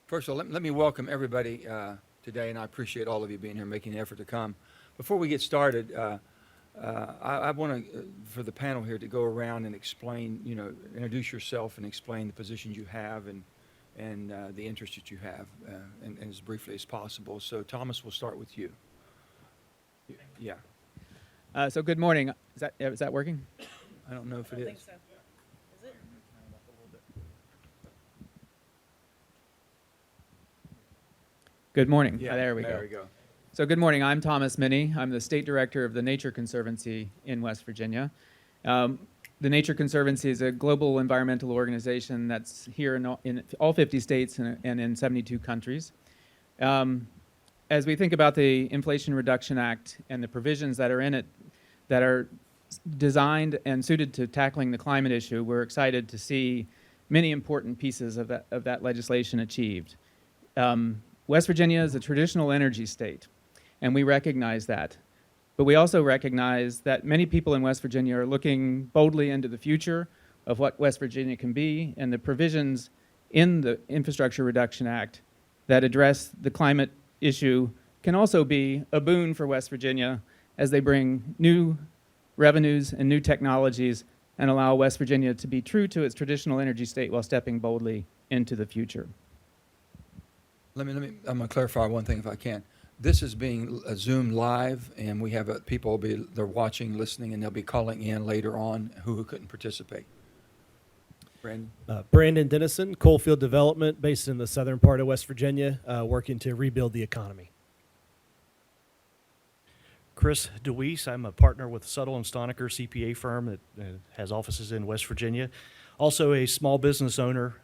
First of all, let me welcome everybody today, and I appreciate all of you being here, making the effort to come. Before we get started, I want to, for the panel here, to go around and explain, introduce yourself and explain the positions you have and the interests that you have, and as briefly as possible. So, Thomas, we'll start with you. Yeah. So good morning. Is that working? I don't know if it is. I think so. Is it? Good morning. Yeah, There we There go. we go. So good morning. I'm Thomas Minnie. I'm the state director of the Nature Conservancy in West Virginia. The Nature Conservancy is a global environmental organization that's here in all 50 states and in 72 countries. As we think about the Inflation Reduction Act and the provisions that are in it that are designed and suited to tackling the climate issue, we're excited to see many important pieces of that legislation achieved. West Virginia is a traditional energy state, and we recognize that. But we also recognize that many people in West Virginia are looking boldly into the future of what West Virginia can be, and the provisions in the Infrastructure Reduction Act that address the climate issue can also be a boon for West Virginia as they bring new revenues and new technologies and allow West Virginia to be true to its traditional energy state while stepping boldly into the future. I'm going to clarify one thing if I can. This is being Zoom live, and we have people they're watching, listening, and they'll be calling in later on who couldn't participate. Brandon? Brandon Dennison, Coalfield Development, based in the southern part of West Virginia, working to rebuild the economy. Chris DeWeese, I'm a partner with Suttle and Stoniker CPA firm that has offices in West Virginia. Also a small business owner.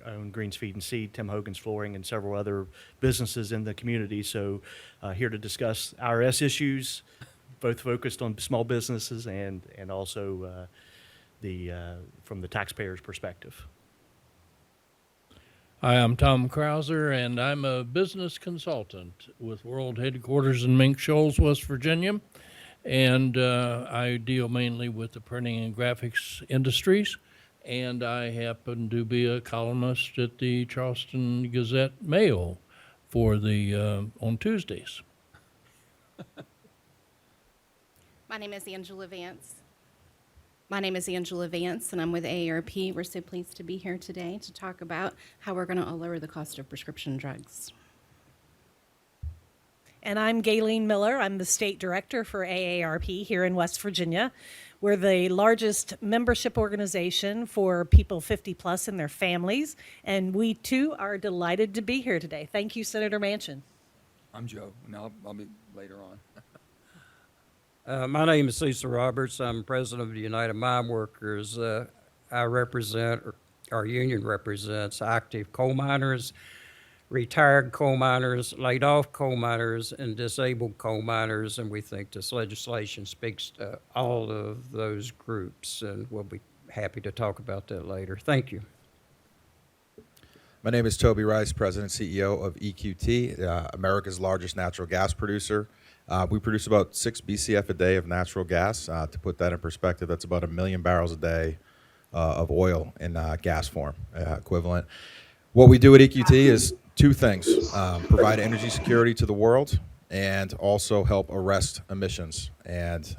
I own Greens Feed and Seed, Tim Hogan's Flooring, and several other businesses in the community. So here to discuss IRS issues, both focused on small businesses and also from the taxpayer's perspective. Hi, I'm Tom Krauser, and I'm a business consultant with World Headquarters in Mink Shoals, West Virginia. And I deal mainly with the printing and graphics industries. And I happen to be a columnist at the Charleston Gazette Mail for on Tuesdays. My name is Angela Vance. And I'm with AARP. We're so pleased to be here today to talk about how we're going to lower the cost of prescription drugs. And I'm Gayleen Miller. I'm the state director for AARP here in West Virginia. We're the largest membership organization for people 50 plus and their families. And we too are delighted to be here today. Thank you, Senator Manchin. I'm Joe, and I'll be later on. My name is Cecil Roberts. I'm president of the United Mine Workers. I represent, or our union represents, active coal miners, retired coal miners, laid off coal miners, and disabled coal miners, and we think this legislation speaks to all of those groups, and we'll be happy to talk about that later. Thank you. My name is Toby Rice, President and CEO of EQT, America's largest natural gas producer. We produce about 6 BCF a day of natural gas. To put that in perspective, that's about 1 million barrels a day of oil in gas form equivalent. What we do at EQT is two things: provide energy security to the world and also help arrest emissions. And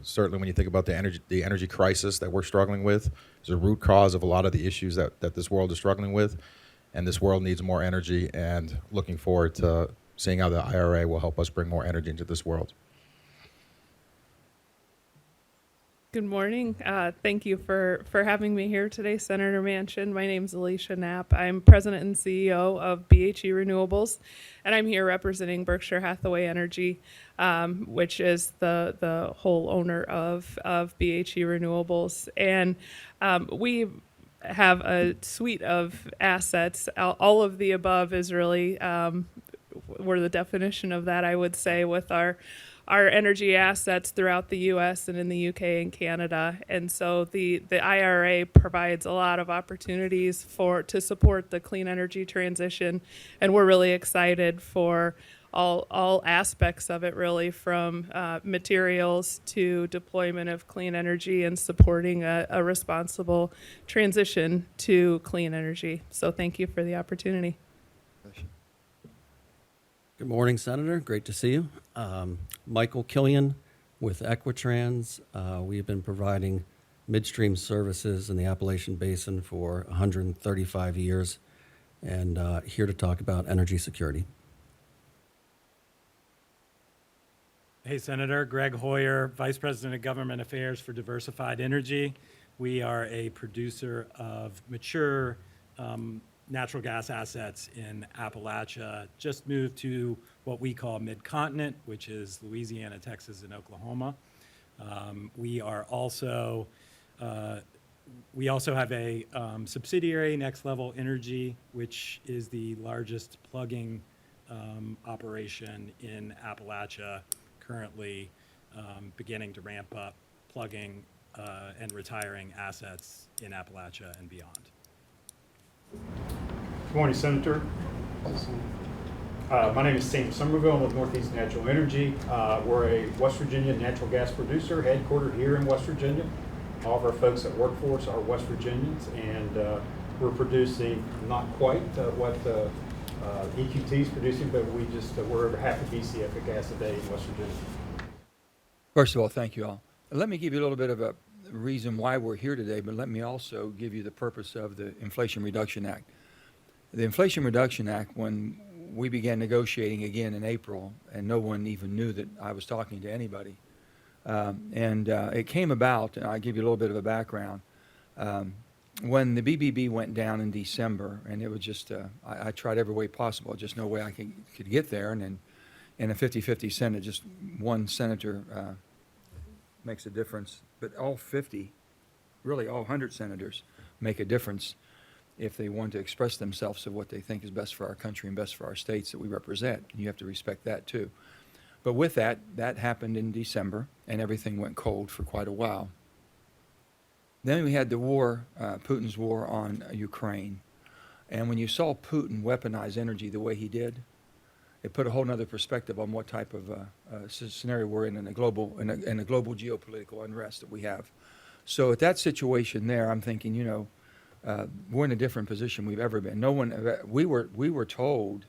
certainly when you think about the energy crisis that we're struggling with, is a root cause of a lot of the issues that this world is struggling with. And this world needs more energy, and looking forward to seeing how the IRA will help us bring more energy into this world. Good morning. Thank you for having me here today, Senator Manchin. My name is Alicia Knapp. I'm president and CEO of BHE Renewables, and I'm here representing Berkshire Hathaway Energy, which is the whole owner of BHE Renewables. And we have a suite of assets. All of the above is really were the definition of that, I would say, with our energy assets throughout the U.S. and in the U.K. and Canada. And so the IRA provides a lot of opportunities to support the clean energy transition, and we're really excited for all aspects of it, really, from materials to deployment of clean energy and supporting a responsible transition to clean energy. So thank you for the opportunity. Good morning, Senator. Great to see you. Michael Killian with Equitrans. We have been providing midstream services in the Appalachian Basin for 135 years and here to talk about energy security. Hey, Senator. Greg Hoyer, Vice President of Government Affairs for Diversified Energy. We are a producer of mature natural gas assets in Appalachia. Just moved to what we call mid-continent, which is Louisiana, Texas, and Oklahoma. We also have a subsidiary, Next Level Energy, which is the largest plugging operation in Appalachia, currently beginning to ramp up plugging and retiring assets in Appalachia and beyond. Good morning, Senator. My name is Sam Somerville. I'm with Northeast Natural Energy. We're a West Virginia natural gas producer headquartered here in West Virginia. All of our folks that work for us are West Virginians, and we're producing not quite what EQT is producing, but we're over half a BCF of gas a day in West Virginia. First of all, thank you all. Let me give you a little bit of a reason why we're here today, but let me also give you the purpose of the Inflation Reduction Act. The Inflation Reduction Act, when we began negotiating again in April, and no one even knew that I was talking to anybody, it came about, and I'll give you a little bit of a background. When the BBB went down in December, and it was just, I tried every way possible, just no way I could get there, and then in a 50-50 Senate, just one senator makes a difference, but all 50, really all 100 senators make a difference if they want to express themselves of what they think is best for our country and best for our states that we represent. And you have to respect that too. But with that happened in December, and everything went cold for quite a while. Then we had the war, Putin's war on Ukraine. And when you saw Putin weaponize energy the way he did, it put a whole other perspective on what type of scenario we're in a global geopolitical unrest that we have. So at that situation there, I'm thinking, we're in a different position we've ever been. We were told,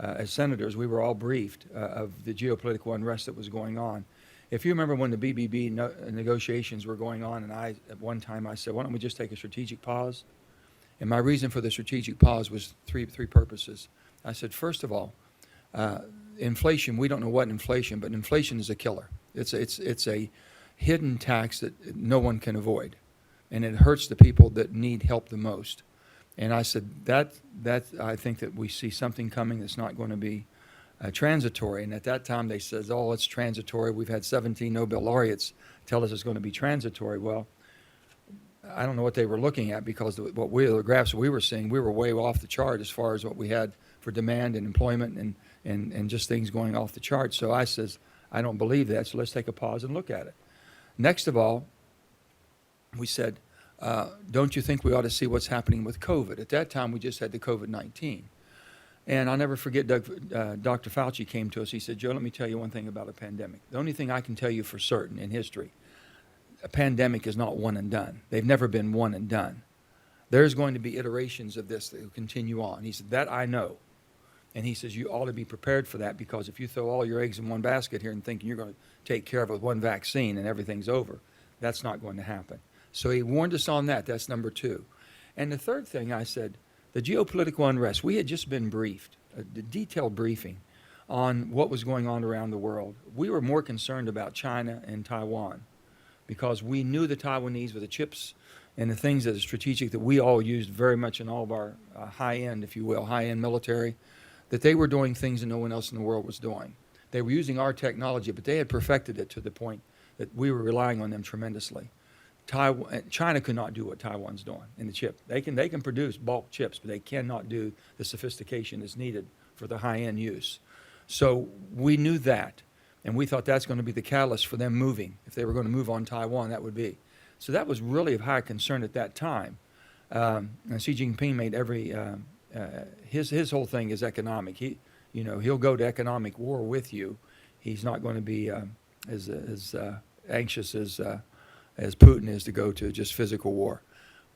as senators, we were all briefed of the geopolitical unrest that was going on. If you remember when the BBB negotiations were going on, and at one time I said, why don't we just take a strategic pause? And my reason for the strategic pause was three purposes. I said, first of all, inflation, we don't know what inflation, but inflation is a killer. It's a hidden tax that no one can avoid, and it hurts the people that need help the most. And I said, that I think that we see something coming that's not going to be transitory. And at that time they said, oh, it's transitory. We've had 17 Nobel laureates tell us it's going to be transitory. Well, I don't know what they were looking at, because the graphs we were seeing, we were way off the chart as far as what we had for demand and employment and just things going off the chart. So I says, I don't believe that, so let's take a pause and look at it. Next of all, we said, don't you think we ought to see what's happening with COVID? At that time, we just had the COVID-19. And I'll never forget Dr. Fauci came to us. He said, Joe, let me tell you one thing about a pandemic. The only thing I can tell you for certain in history, a pandemic is not one and done. They've never been one and done. There's going to be iterations of this that will continue on. He said, that I know. And he says, you ought to be prepared for that, because if you throw all your eggs in one basket here and thinking you're going to take care of it with one vaccine and everything's over, that's not going to happen. So he warned us on that. That's number two. And the third thing I said, the geopolitical unrest, we had just been briefed, a detailed briefing on what was going on around the world. We were more concerned about China and Taiwan, because we knew the Taiwanese with the chips and the things that are strategic that we all used very much in all of our high-end, if you will, high-end military, that they were doing things that no one else in the world was doing. They were using our technology, but they had perfected it to the point that we were relying on them tremendously. China could not do what Taiwan's doing in the chip. They can produce bulk chips, but they cannot do the sophistication that's needed for the high-end use. So we knew that, and we thought that's going to be the catalyst for them moving. If they were going to move on Taiwan, that would be. So that was really of high concern at that time. And Xi Jinping made his whole thing is economic. He'll go to economic war with you. He's not going to be as anxious as Putin is to go to just physical war.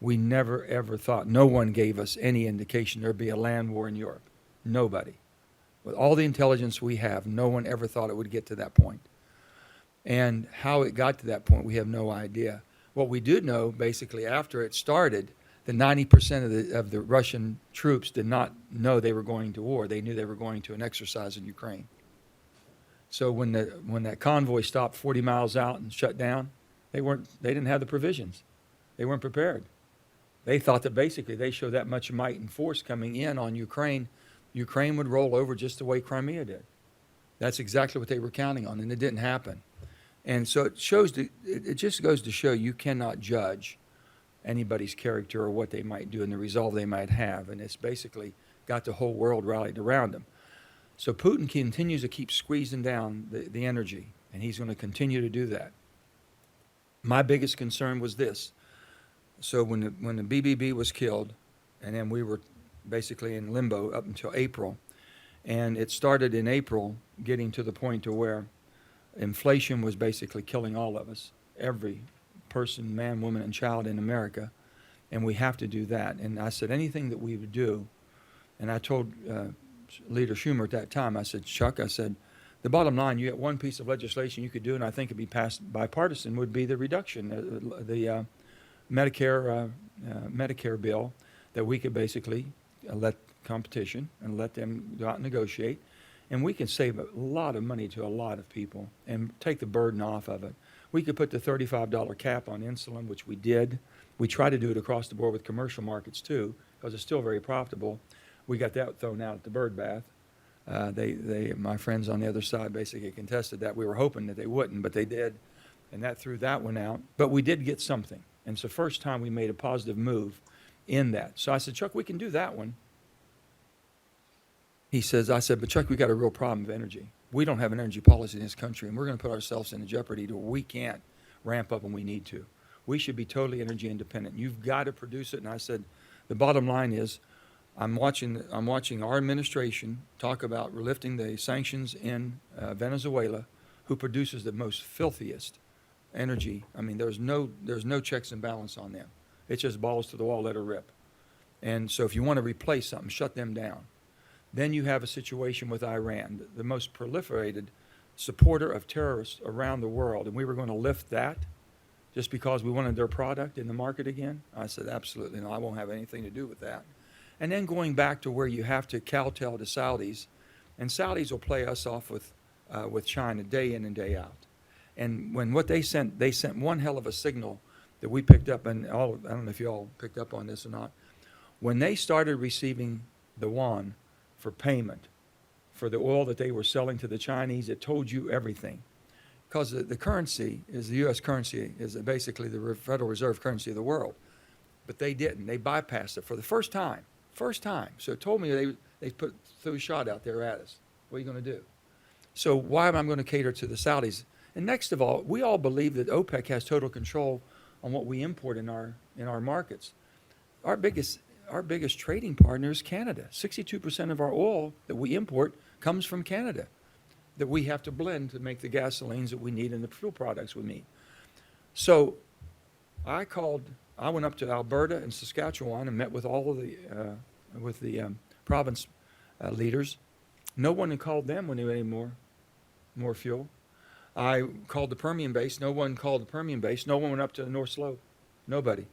We never, ever thought, no one gave us any indication there'd be a land war in Europe. Nobody. With all the intelligence we have, no one ever thought it would get to that point. And how it got to that point, we have no idea. What we do know, basically, after it started, the 90% of the Russian troops did not know they were going to war. They knew they were going to an exercise in Ukraine. So when that convoy stopped 40 miles out and shut down, they didn't have the provisions. They weren't prepared. They thought that basically they showed that much might and force coming in on Ukraine, Ukraine would roll over just the way Crimea did. That's exactly what they were counting on, and it didn't happen. And so it just goes to show you cannot judge anybody's character or what they might do and the resolve they might have. And it's basically got the whole world rallied around them. So Putin continues to keep squeezing down the energy, and he's going to continue to do that. My biggest concern was this. So when the BBB was killed, and then we were basically in limbo up until April, and it started in April getting to the point to where inflation was basically killing all of us, every person, man, woman, and child in America, and we have to do that. And I said anything that we would do, and I told Leader Schumer at that time, I said, Chuck, I said, the bottom line, you get one piece of legislation you could do, and I think it'd be passed bipartisan, would be the reduction, the Medicare bill, that we could basically let competition and let them go out and negotiate. And we can save a lot of money to a lot of people and take the burden off of it. We could put the $35 cap on insulin, which we did. We try to do it across the board with commercial markets too, because it's still very profitable. We got that thrown out at the bird bath. My friends on the other side basically contested that. We were hoping that they wouldn't, but they did, and that threw that one out. But we did get something, and it's the first time we made a positive move in that. So I said, Chuck, we can do that one. I said, but Chuck, we got a real problem of energy. We don't have an energy policy in this country, and we're going to put ourselves in jeopardy to where we can't ramp up when we need to. We should be totally energy independent. You've got to produce it. And I said, the bottom line is, I'm watching our administration talk about lifting the sanctions in Venezuela, who produces the most filthiest energy. I mean, there's no checks and balance on them. It's just balls to the wall, let her rip. And so if you want to replace something, shut them down. Then you have a situation with Iran, the most proliferated supporter of terrorists around the world, and we were going to lift that just because we wanted their product in the market again? I said, absolutely no, I won't have anything to do with that. And then going back to where you have to kowtow to Saudis, and Saudis will play us off with China day in and day out. And when what they sent one hell of a signal that we picked up, and I don't know if you all picked up on this or not, when they started receiving the yuan for payment for the oil that they were selling to the Chinese, it told you everything. Because the currency is the U.S. currency, is basically the Federal Reserve currency of the world. But they didn't. They bypassed it for the first time. First time. So it told me they threw a shot out there at us. What are you going to do? So why am I going to cater to the Saudis? And next of all, we all believe that OPEC has total control on what we import in our markets. Our biggest trading partner is Canada. 62% of our oil that we import comes from Canada, that we have to blend to make the gasolines that we need and the fuel products we need. So I went up to Alberta and Saskatchewan and met with all of the province leaders. No one had called them when they needed more fuel. I called the Permian Basin. No one called the Permian Basin. No one went up to the North Slope. Nobody.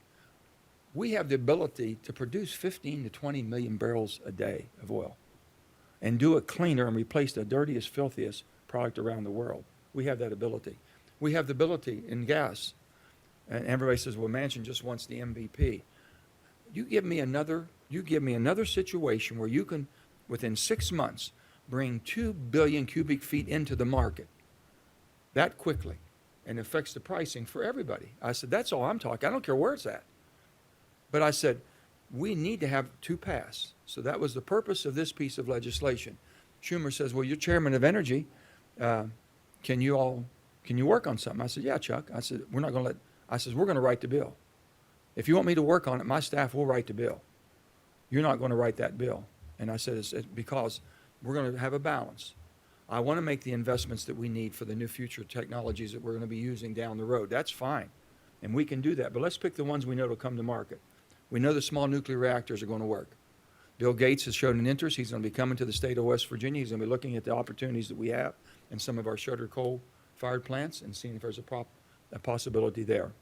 We have the ability to produce 15 to 20 million barrels a day of oil and do it cleaner and replace the dirtiest, filthiest product around the world. We have that ability. We have the ability in gas. And everybody says, well, Manchin just wants the MVP. You give me another situation where you can, within 6 months, bring 2 billion cubic feet into the market that quickly, and affects the pricing for everybody. I said, that's all I'm talking. I don't care where it's at. But I said, we need to have two pass. So that was the purpose of this piece of legislation. Schumer says, well, you're chairman of energy. Can you work on something? I said, yeah, Chuck. I said, we're going to write the bill. If you want me to work on it, my staff will write the bill. You're not going to write that bill. And I said, it's because we're going to have a balance. I want to make the investments that we need for the new future technologies that we're going to be using down the road. That's fine. And we can do that. But let's pick the ones we know will come to market. We know the small nuclear reactors are going to work. Bill Gates has shown an interest. He's going to be coming to the state of West Virginia. He's going to be looking at the opportunities that we have in some of our shutter coal-fired plants and seeing if there's a possibility there.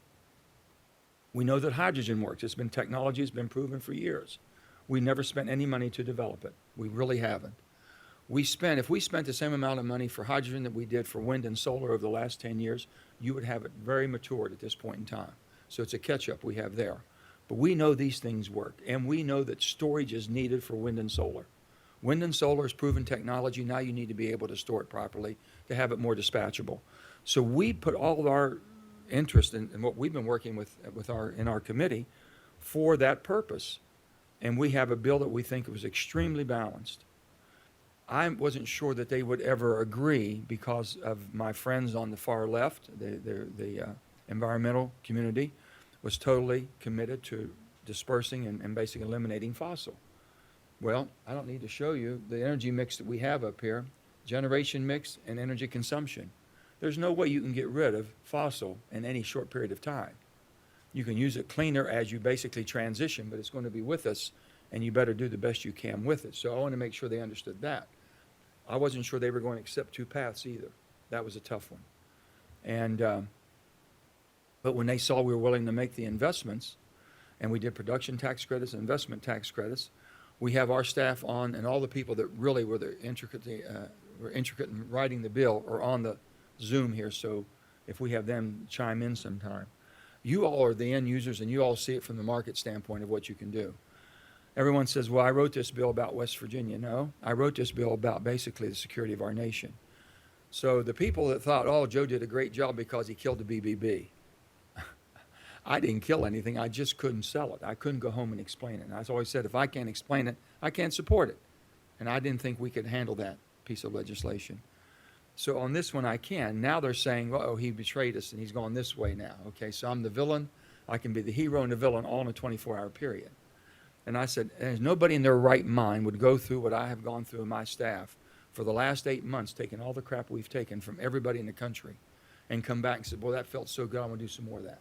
We know that hydrogen works. It's been technology has been proven for years. We never spent any money to develop it. We really haven't. If we spent the same amount of money for hydrogen that we did for wind and solar over the last 10 years, you would have it very matured at this point in time. So it's a catch-up we have there. But we know these things work, and we know that storage is needed for wind and solar. Wind and solar is proven technology. Now you need to be able to store it properly to have it more dispatchable. So we put all of our interest in what we've been working with in our committee for that purpose. And we have a bill that we think was extremely balanced. I wasn't sure that they would ever agree because of my friends on the far left. The environmental community was totally committed to dispersing and basically eliminating fossil. Well, I don't need to show you the energy mix that we have up here, generation mix and energy consumption. There's no way you can get rid of fossil in any short period of time. You can use it cleaner as you basically transition, but it's going to be with us, and you better do the best you can with it. So I want to make sure they understood that. I wasn't sure they were going to accept two paths either. That was a tough one. And but when they saw we were willing to make the investments, and we did production tax credits and investment tax credits, we have our staff on, and all the people that really were intricate in writing the bill are on the Zoom here. So if we have them chime in sometime, you all are the end users, and you all see it from the market standpoint of what you can do. Everyone says, well, I wrote this bill about West Virginia. No, I wrote this bill about basically the security of our nation. So the people that thought, oh, Joe did a great job because he killed the BBB. I didn't kill anything. I just couldn't sell it. I couldn't go home and explain it. And I always said, if I can't explain it, I can't support it. And I didn't think we could handle that piece of legislation. So on this one, I can. Now they're saying, oh, he betrayed us and he's gone this way now. Okay, so I'm the villain. I can be the hero and the villain all in a 24-hour period. And I said, there's nobody in their right mind would go through what I have gone through in my staff for the last 8 months, taking all the crap we've taken from everybody in the country, and come back and said, well, that felt so good, I want to do some more of that.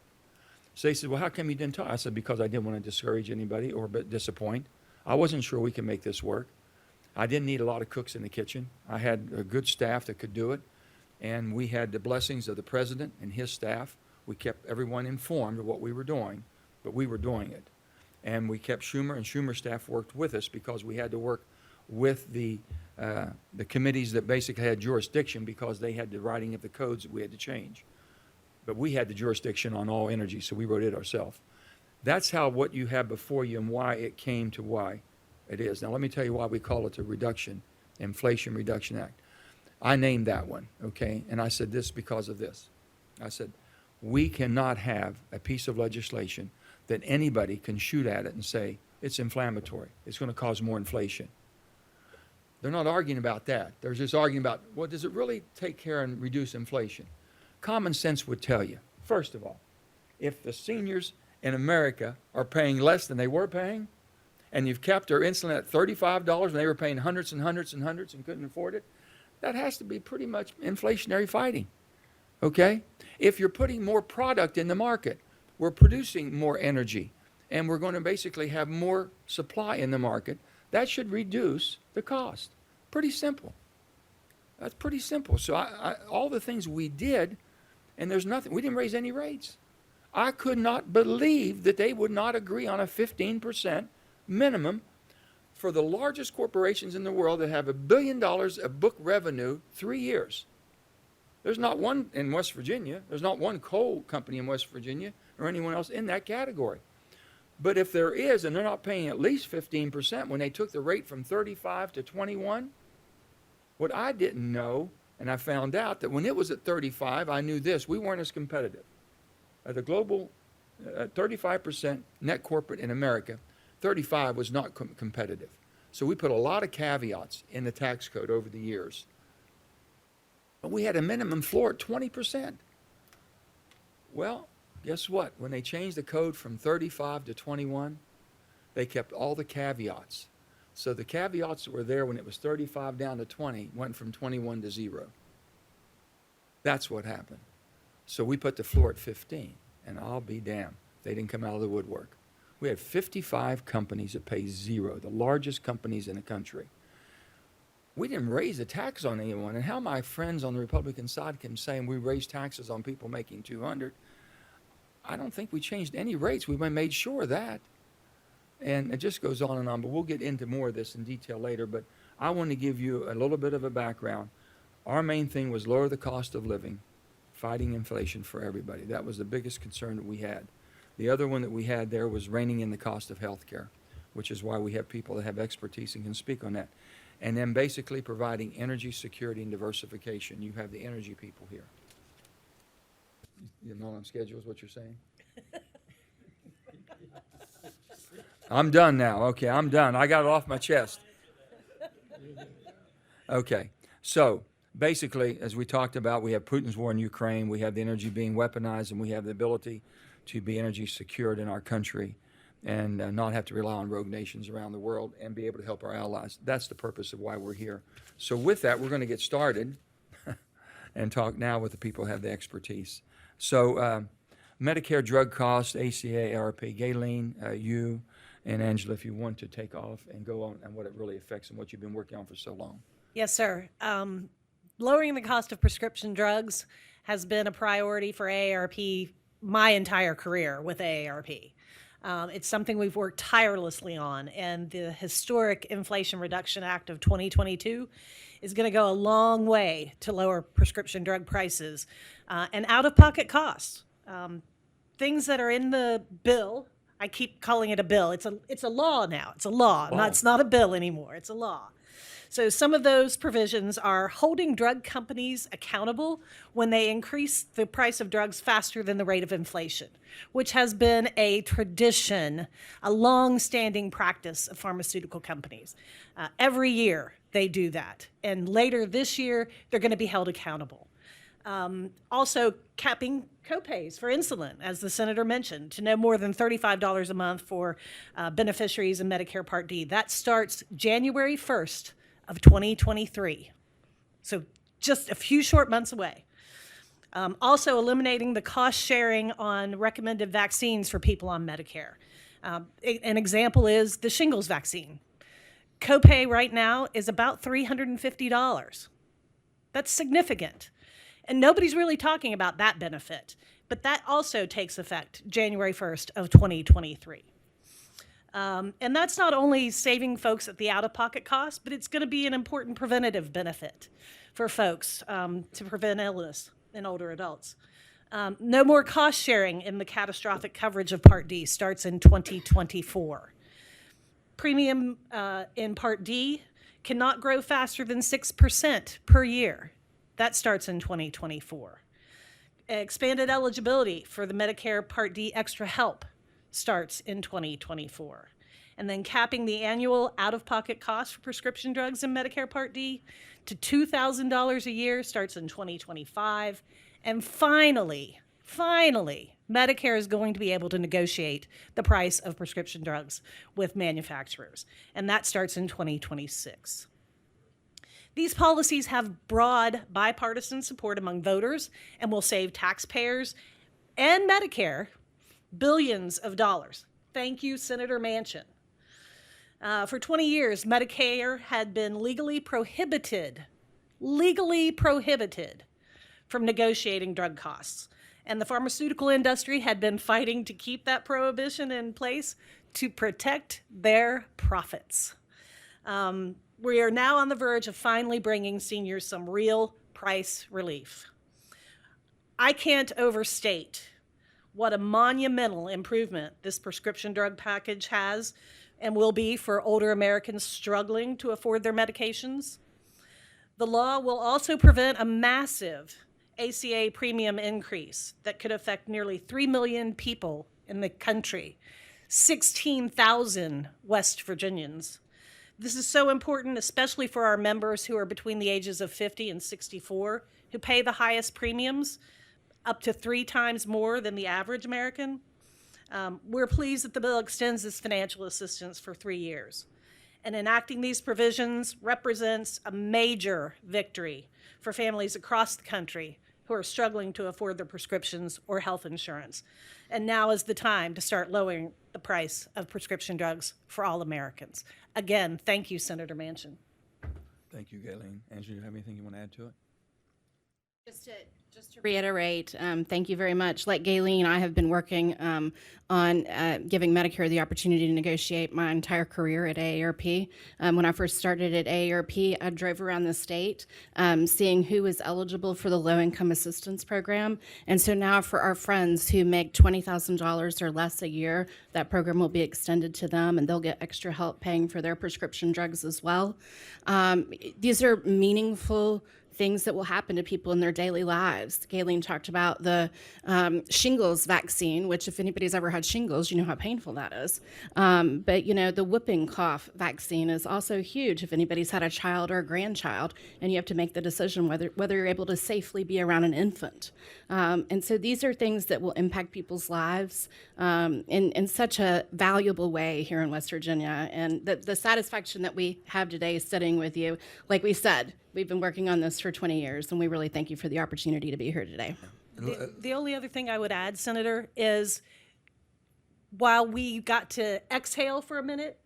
So they said, well, how come you didn't talk? I said, because I didn't want to discourage anybody or disappoint. I wasn't sure we could make this work. I didn't need a lot of cooks in the kitchen. I had a good staff that could do it, and we had the blessings of the president and his staff. We kept everyone informed of what we were doing, but we were doing it. And we kept Schumer, and Schumer's staff worked with us because we had to work with the committees that basically had jurisdiction because they had the writing of the codes that we had to change. But we had the jurisdiction on all energy, so we wrote it ourselves. That's how what you have before you and why it came to why it is. Now, let me tell you why we call it the Inflation Reduction Act. I named that one, okay? And I said this because of this. I said, we cannot have a piece of legislation that anybody can shoot at it and say, it's inflammatory. It's going to cause more inflation. They're not arguing about that. They're just arguing about, well, does it really take care and reduce inflation? Common sense would tell you, first of all, if the seniors in America are paying less than they were paying, and you've kept their insulin at $35 when they were paying hundreds and hundreds and hundreds and couldn't afford it, that has to be pretty much inflationary fighting, okay? If you're putting more product in the market, we're producing more energy, and we're going to basically have more supply in the market, that should reduce the cost. Pretty simple. That's pretty simple. So all the things we did, and there's nothing, we didn't raise any rates. I could not believe that they would not agree on a 15% minimum for the largest corporations in the world that have $1 billion of book revenue 3 years. There's not one in West Virginia. There's not one coal company in West Virginia or anyone else in that category. But if there is, and they're not paying at least 15% when they took the rate from 35 to 21, what I didn't know, and I found out that when it was at 35, I knew this, we weren't as competitive. At the global 35% net corporate in America, 35 was not competitive. So we put a lot of caveats in the tax code over the years. But we had a minimum floor at 20%. Well, guess what? When they changed the code from 35 to 21, they kept all the caveats. So the caveats that were there when it was 35 down to 20 went from 21 to 0. That's what happened. So we put the floor at 15, and I'll be damned. They didn't come out of the woodwork. We had 55 companies that pay zero, the largest companies in the country. We didn't raise the tax on anyone. And how my friends on the Republican side can say we raised taxes on people making 200, I don't think we changed any rates. We made sure of that. And it just goes on and on, but we'll get into more of this in detail later. But I want to give you a little bit of a background. Our main thing was lower the cost of living, fighting inflation for everybody. That was the biggest concern that we had. The other one that we had there was reining in the cost of health care, which is why we have people that have expertise and can speak on that. And then basically providing energy security and diversification. You have the energy people here. You're not on schedule is what you're saying? I'm done now. Okay, I'm done. I got it off my chest. Okay, so basically, as we talked about, we have Putin's war in Ukraine, we have the energy being weaponized, and we have the ability to be energy secured in our country and not have to rely on rogue nations around the world and be able to help our allies. That's the purpose of why we're here. So with that, we're going to get started and talk now with the people who have the expertise. So Medicare drug costs, ACA, ARP, Gayleen, you, and Angela, if you want to take off and go on and what it really affects and what you've been working on for so long. Yes, sir. Lowering the cost of prescription drugs has been a priority for AARP my entire career with AARP. It's something we've worked tirelessly on, and the historic Inflation Reduction Act of 2022 is going to go a long way to lower prescription drug prices and out-of-pocket costs. Things that are in the bill, I keep calling it a bill. It's a law now. It's a law. It's not a bill anymore. It's a law. So some of those provisions are holding drug companies accountable when they increase the price of drugs faster than the rate of inflation, which has been a tradition, a long-standing practice of pharmaceutical companies. Every year they do that. And later this year, they're going to be held accountable. Also capping copays for insulin, as the senator mentioned, to no more than $35 a month for beneficiaries in Medicare Part D. That starts January 1st of 2023. So just a few short months away. Also eliminating the cost sharing on recommended vaccines for people on Medicare. An example is the shingles vaccine. Copay right now is about $350. That's significant. And nobody's really talking about that benefit, but that also takes effect January 1st of 2023. And that's not only saving folks at the out-of-pocket cost, but it's going to be an important preventative benefit for folks to prevent illness in older adults. No more cost sharing in the catastrophic coverage of Part D starts in 2024. Premium in Part D cannot grow faster than 6% per year. That starts in 2024. Expanded eligibility for the Medicare Part D Extra Help starts in 2024. And then capping the annual out-of-pocket cost for prescription drugs in Medicare Part D to $2,000 a year starts in 2025. And finally, Medicare is going to be able to negotiate the price of prescription drugs with manufacturers, and that starts in 2026. These policies have broad bipartisan support among voters and will save taxpayers and Medicare billions of dollars. Thank you, Senator Manchin. For 20 years, Medicare had been legally prohibited from negotiating drug costs. And the pharmaceutical industry had been fighting to keep that prohibition in place to protect their profits. We are now on the verge of finally bringing seniors some real price relief. I can't overstate what a monumental improvement this prescription drug package has and will be for older Americans struggling to afford their medications. The law will also prevent a massive ACA premium increase that could affect nearly 3 million people in the country, 16,000 West Virginians. This is so important, especially for our members who are between the ages of 50 and 64, who pay the highest premiums, up to 3 times more than the average American. We're pleased that the bill extends this financial assistance for 3 years. And enacting these provisions represents a major victory for families across the country who are struggling to afford their prescriptions or health insurance. And now is the time to start lowering the price of prescription drugs for all Americans. Again, thank you, Senator Manchin. Thank you, Galen. Angela, do you have anything you want to add to it? Just to reiterate, thank you very much. Like Galen, I have been working on giving Medicare the opportunity to negotiate my entire career at AARP. When I first started at AARP, I drove around the state seeing who was eligible for the low-income assistance program. And so now for our friends who make $20,000 or less a year, that program will be extended to them, and they'll get extra help paying for their prescription drugs as well. These are meaningful things that will happen to people in their daily lives. Galen talked about the shingles vaccine, which if anybody's ever had shingles, you know how painful that is. But you know, the whooping cough vaccine is also huge if anybody's had a child or a grandchild, and you have to make the decision whether you're able to safely be around an infant. And so these are things that will impact people's lives in such a valuable way here in West Virginia. And the satisfaction that we have today sitting with you, like we said, we've been working on this for 20 years, and we really thank you for the opportunity to be here today. The only other thing I would add, Senator, is while we got to exhale for a minute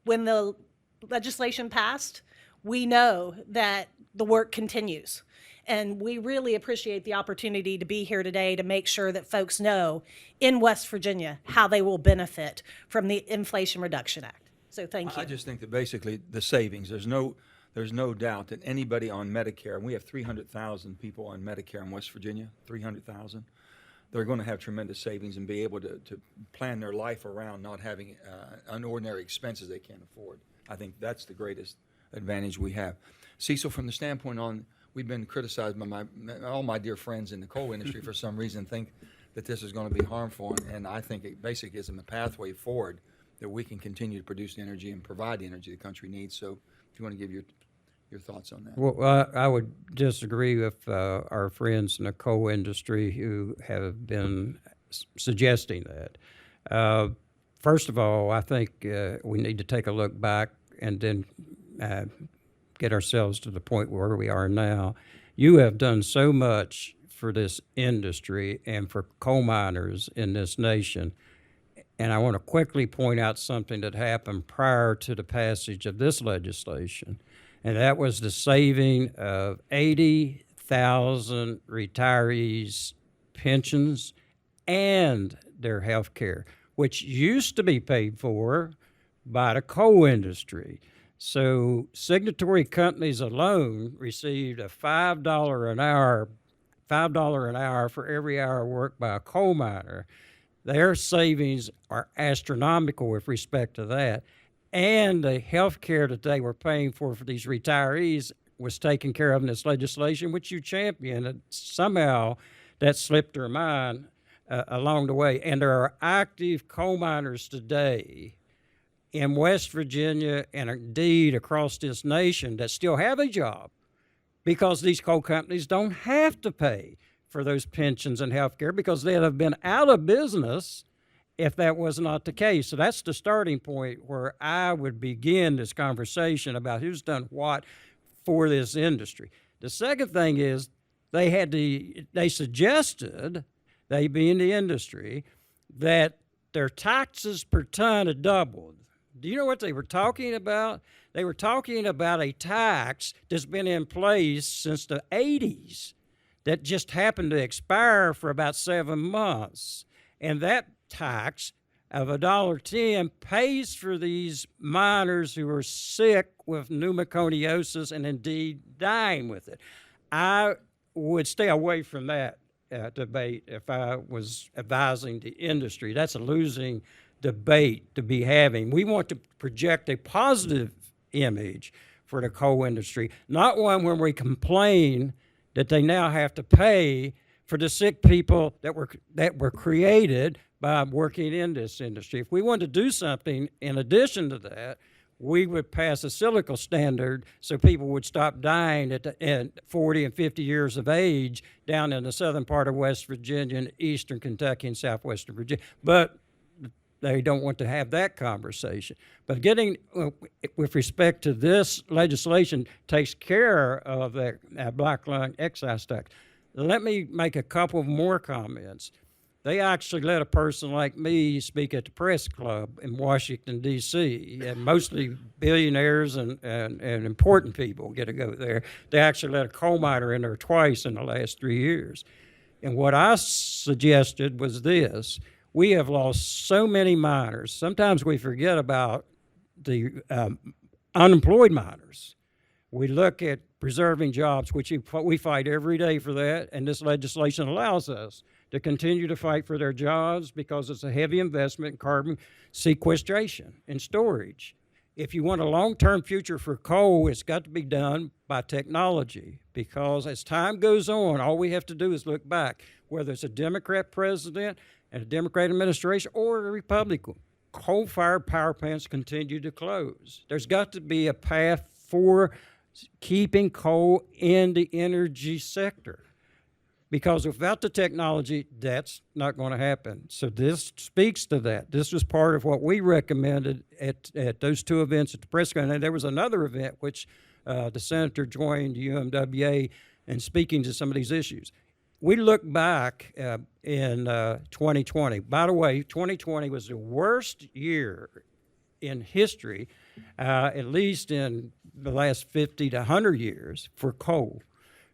when the legislation passed, we know that the work continues. And we really appreciate the opportunity to be here today to make sure that folks know in West Virginia how they will benefit from the Inflation Reduction Act. So thank you. I just think that basically the savings, there's no doubt that anybody on Medicare, and we have 300,000 people on Medicare in West Virginia, 300,000, they're going to have tremendous savings and be able to plan their life around not having unordinary expenses they can't afford. I think that's the greatest advantage we have. Cecil, from the standpoint on, we've been criticized by all my dear friends in the coal industry for some reason think that this is going to be harmful, and I think it basically is a pathway forward that we can continue to produce the energy and provide the energy the country needs. So if you want to give your thoughts on that. Well, I would disagree with our friends in the coal industry who have been suggesting that. First of all, I think we need to take a look back and then get ourselves to the point where we are now. You have done so much for this industry and for coal miners in this nation. And I want to quickly point out something that happened prior to the passage of this legislation, and that was the saving of 80,000 retirees' pensions and their health care, which used to be paid for by the coal industry. So signatory companies alone received a $5 an hour for every hour worked by a coal miner. Their savings are astronomical with respect to that. And the health care that they were paying for these retirees was taken care of in this legislation, which you championed. And somehow that slipped their mind along the way. And there are active coal miners today in West Virginia and indeed across this nation that still have a job because these coal companies don't have to pay for those pensions and health care because they'd have been out of business if that was not the case. So that's the starting point where I would begin this conversation about who's done what for this industry. The second thing is they suggested, they being the industry, that their taxes per ton had doubled. Do you know what they were talking about? They were talking about a tax that's been in place since the 80s that just happened to expire for about 7 months. And that tax of $1.10 pays for these miners who are sick with pneumoconiosis and indeed dying with it. I would stay away from that debate if I was advising the industry. That's a losing debate to be having. We want to project a positive image for the coal industry, not one where we complain that they now have to pay for the sick people that were created by working in this industry. If we want to do something in addition to that, we would pass a silica standard so people would stop dying at 40 and 50 years of age down in the southern part of West Virginia and eastern Kentucky and southwestern Virginia. But they don't want to have that conversation. But getting, with respect to this legislation, takes care of that black lung excise tax. Let me make a couple more comments. They actually let a person like me speak at the press club in Washington, D.C., and mostly billionaires and important people get to go there. They actually let a coal miner in there twice in the last 3 years. And what I suggested was this. We have lost so many miners. Sometimes we forget about the unemployed miners. We look at preserving jobs, which we fight every day for that, and this legislation allows us to continue to fight for their jobs because it's a heavy investment in carbon sequestration and storage. If you want a long-term future for coal, it's got to be done by technology, because as time goes on, all we have to do is look back, whether it's a Democrat president and a Democrat administration or a Republican. Coal-fired power plants continue to close. There's got to be a path for keeping coal in the energy sector, because without the technology, that's not going to happen. So this speaks to that. This was part of what we recommended at those two events at the press conference. And there was another event which the senator joined UMWA in speaking to some of these issues. We look back in 2020. By the way, 2020 was the worst year in history, at least in the last 50 to 100 years, for coal,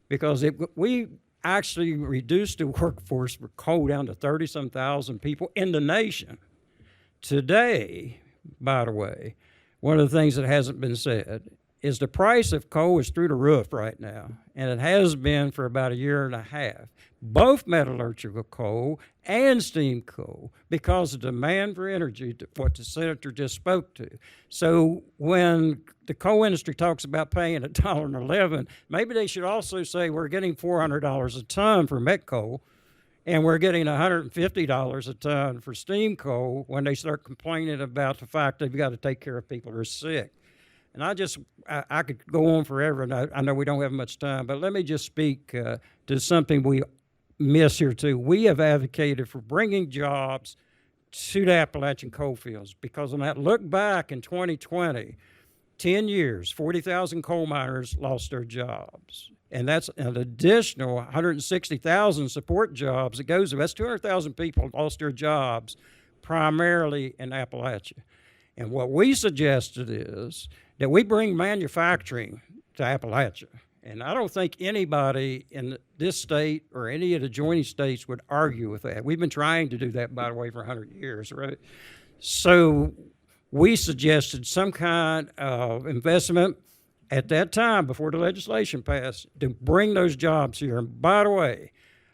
because we actually reduced the workforce for coal down to 30-some thousand people in the nation. Today, by the way, one of the things that hasn't been said is the price of coal is through the roof right now, and it has been for about a year and a half, both metallurgical coal and steam coal, because of demand for energy, what the senator just spoke to. So when the coal industry talks about paying $1.11, maybe they should also say we're getting $400 a ton for met coal, and we're getting $150 a ton for steam coal, when they start complaining about the fact they've got to take care of people who are sick. And I could go on forever, and I know we don't have much time, but let me just speak to something we miss here too. We have advocated for bringing jobs to the Appalachian coal fields, because when I look back in 2020, 10 years, 40,000 coal miners lost their jobs. And that's an additional 160,000 support jobs that goes, that's 200,000 people lost their jobs primarily in Appalachia. And what we suggested is that we bring manufacturing to Appalachia. And I don't think anybody in this state or any of the adjoining states would argue with that. We've been trying to do that, by the way, for 100 years, right? So we suggested some kind of investment at that time, before the legislation passed, to bring those jobs here. And by the way,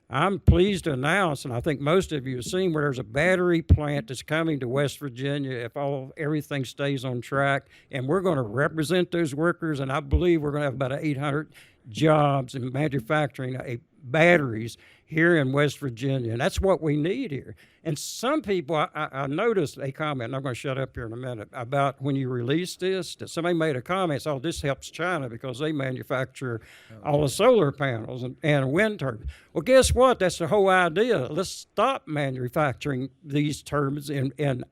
I'm pleased to announce, and I think most of you have seen, where there's a battery plant that's coming to West Virginia if everything stays on track, and we're going to represent those workers, and I believe we're going to have about 800 jobs in manufacturing batteries here in West Virginia, and that's what we need here. And some people, I noticed a comment, and I'm going to shut up here in a minute, about when you released this, that somebody made a comment, oh, this helps China because they manufacture all the solar panels and wind turbines. Well, guess what? That's the whole idea. Let's stop manufacturing these turbines in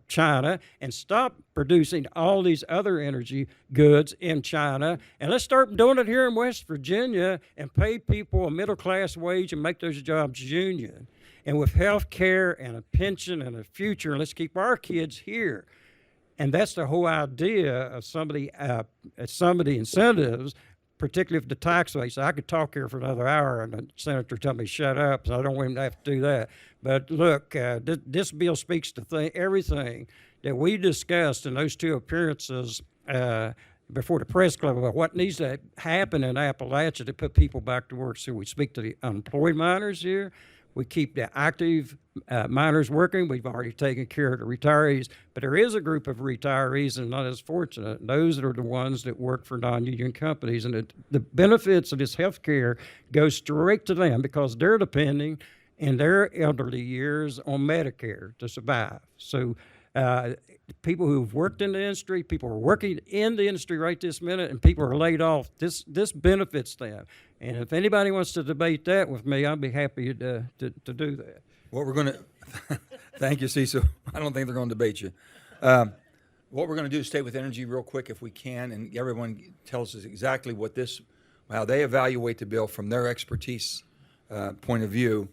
China and stop producing all these other energy goods in China, and let's start doing it here in West Virginia and pay people a middle-class wage and make those jobs union. And with health care and a pension and a future, let's keep our kids here. And that's the whole idea of some of the incentives, particularly with the tax rates. I could talk here for another hour, and the senator told me shut up, so I don't want him to have to do that. But look, this bill speaks to everything that we discussed in those two appearances before the press club about what needs to happen in Appalachia to put people back to work. So we speak to the unemployed miners here. We keep the active miners working. We've already taken care of the retirees. But there is a group of retirees and not as fortunate. Those are the ones that work for non-union companies. And the benefits of this health care go straight to them because they're depending in their elderly years on Medicare to survive. So people who've worked in the industry, people who are working in the industry right this minute, and people are laid off, this benefits them. And if anybody wants to debate that with me, I'd be happy to do that. What we're going to, thank you, Cecil. I don't think they're going to debate you. What we're going to do is stay with energy real quick if we can, and everyone tells us exactly how they evaluate the bill from their expertise point of view,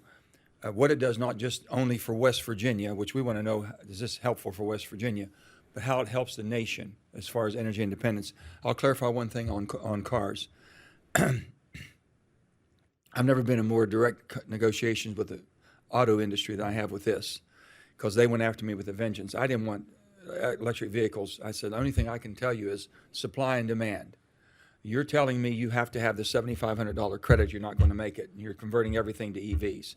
what it does not just only for West Virginia, which we want to know, is this helpful for West Virginia, but how it helps the nation as far as energy independence. I'll clarify one thing on cars. I've never been in more direct negotiations with the auto industry than I have with this, because they went after me with a vengeance. I didn't want electric vehicles. I said, the only thing I can tell you is supply and demand. You're telling me you have to have the $7,500 credit, you're not going to make it. You're converting everything to EVs.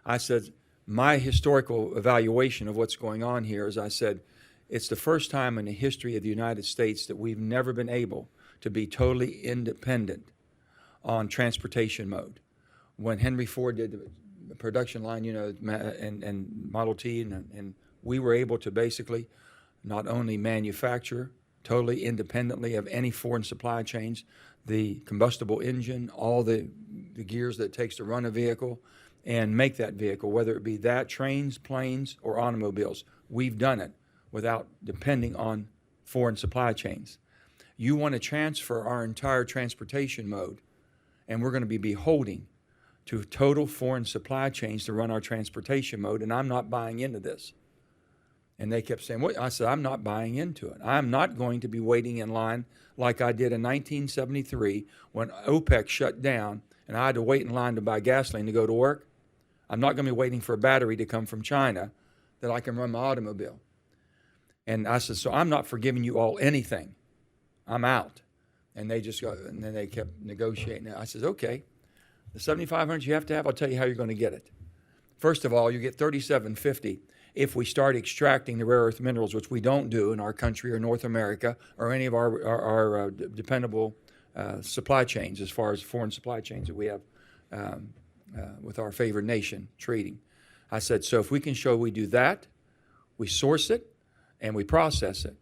I said, my historical evaluation of what's going on here is, I said, it's the first time in the history of the United States that we've never been able to be totally independent on transportation mode. When Henry Ford did the production line, you know, and Model T, and we were able to basically not only manufacture totally independently of any foreign supply chains, the combustible engine, all the gears that it takes to run a vehicle, and make that vehicle, whether it be that, trains, planes, or automobiles. We've done it without depending on foreign supply chains. You want to transfer our entire transportation mode, and we're going to be beholden to total foreign supply chains to run our transportation mode, and I'm not buying into this. And they kept saying, what? I said, I'm not buying into it. I'm not going to be waiting in line like I did in 1973 when OPEC shut down and I had to wait in line to buy gasoline to go to work. I'm not going to be waiting for a battery to come from China that I can run my automobile. And I said, so I'm not forgiving you all anything. I'm out. And they just go, and then they kept negotiating. I said, okay, the $7,500 you have to have, I'll tell you how you're going to get it. First of all, you get $3,750 if we start extracting the rare earth minerals, which we don't do in our country or North America or any of our dependable supply chains, as far as foreign supply chains that we have with our favored nation trading. I said, so if we can show we do that, we source it, and we process it.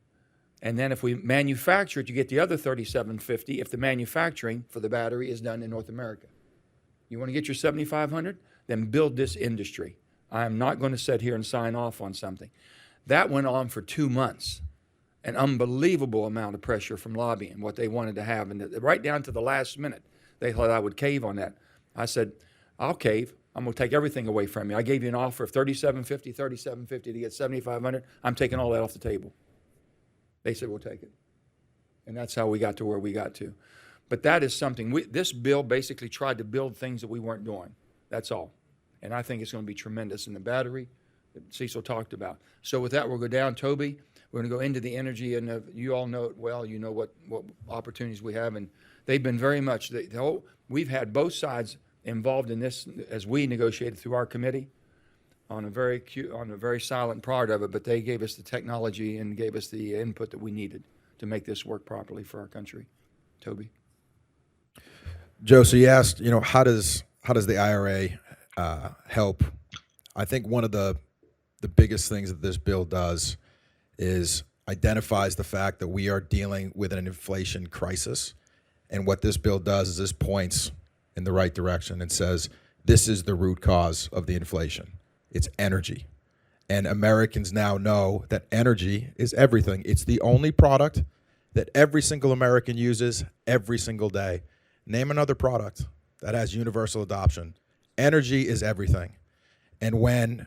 And then if we manufacture it, you get the other $3,750 if the manufacturing for the battery is done in North America. You want to get your $7,500? Then build this industry. I am not going to sit here and sign off on something. That went on for 2 months. An unbelievable amount of pressure from lobbying, what they wanted to have. And right down to the last minute, they thought I would cave on that. I said, I'll cave. I'm going to take everything away from you. I gave you an offer of $3,750 to get $7,500. I'm taking all that off the table. They said, we'll take it. And that's how we got to where we got to. But that is something, this bill basically tried to build things that we weren't doing. That's all. And I think it's going to be tremendous in the battery that Cecil talked about. So with that, we'll go down. Toby, we're going to go into the energy, and you all know it well. You know what opportunities we have. And they've been very much, we've had both sides involved in this as we negotiated through our committee on a very silent part of it, but they gave us the technology and gave us the input that we needed to make this work properly for our country. Toby. Joe, so you asked, how does the IRA help? I think one of the biggest things that this bill does is identifies the fact that we are dealing with an inflation crisis. And what this bill does is this points in the right direction and says, this is the root cause of the inflation. It's energy. And Americans now know that energy is everything. It's the only product that every single American uses every single day. Name another product that has universal adoption. Energy is everything. And when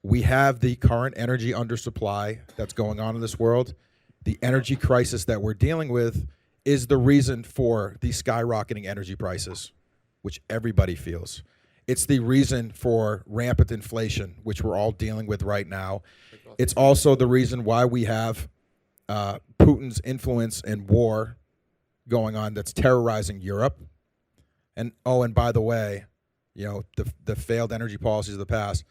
we have the current energy undersupply that's going on in this world, the energy crisis that we're dealing with is the reason for the skyrocketing energy prices, which everybody feels. It's the reason for rampant inflation, which we're all dealing with right now. It's also the reason why we have Putin's influence and war going on that's terrorizing Europe. And by the way, the failed energy policies of the past,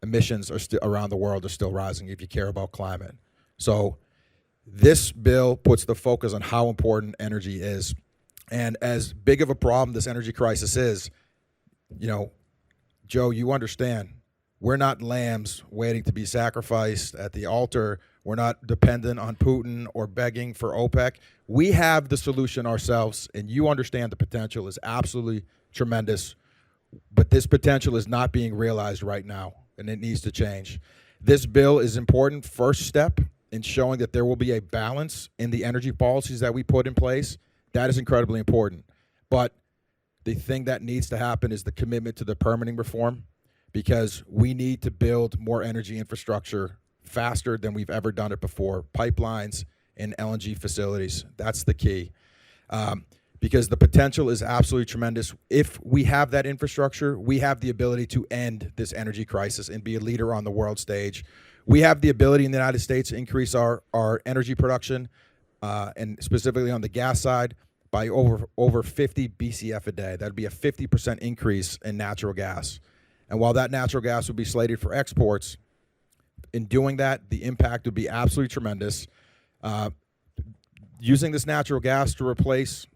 emissions are still around the world are still rising if you care about climate. So this bill puts the focus on how important energy is. And as big of a problem this energy crisis is, Joe, you understand, we're not lambs waiting to be sacrificed at the altar. We're not dependent on Putin or begging for OPEC. We have the solution ourselves, and you understand the potential is absolutely tremendous, but this potential is not being realized right now, and it needs to change. This bill is important first step in showing that there will be a balance in the energy policies that we put in place. That is incredibly important. But The thing that needs to happen is the commitment to the permitting reform, because we need to build more energy infrastructure faster than we've ever done it before. Pipelines and LNG facilities, that's the key. Because the potential is absolutely tremendous. If we have that infrastructure, we have the ability to end this energy crisis and be a leader on the world stage. We have the ability in the United States to increase our energy production, and specifically on the gas side, by over 50 BCF a day. That'd be a 50% increase in natural gas. And while that natural gas would be slated for exports, in doing that, the impact would be absolutely tremendous. Using this natural gas to replace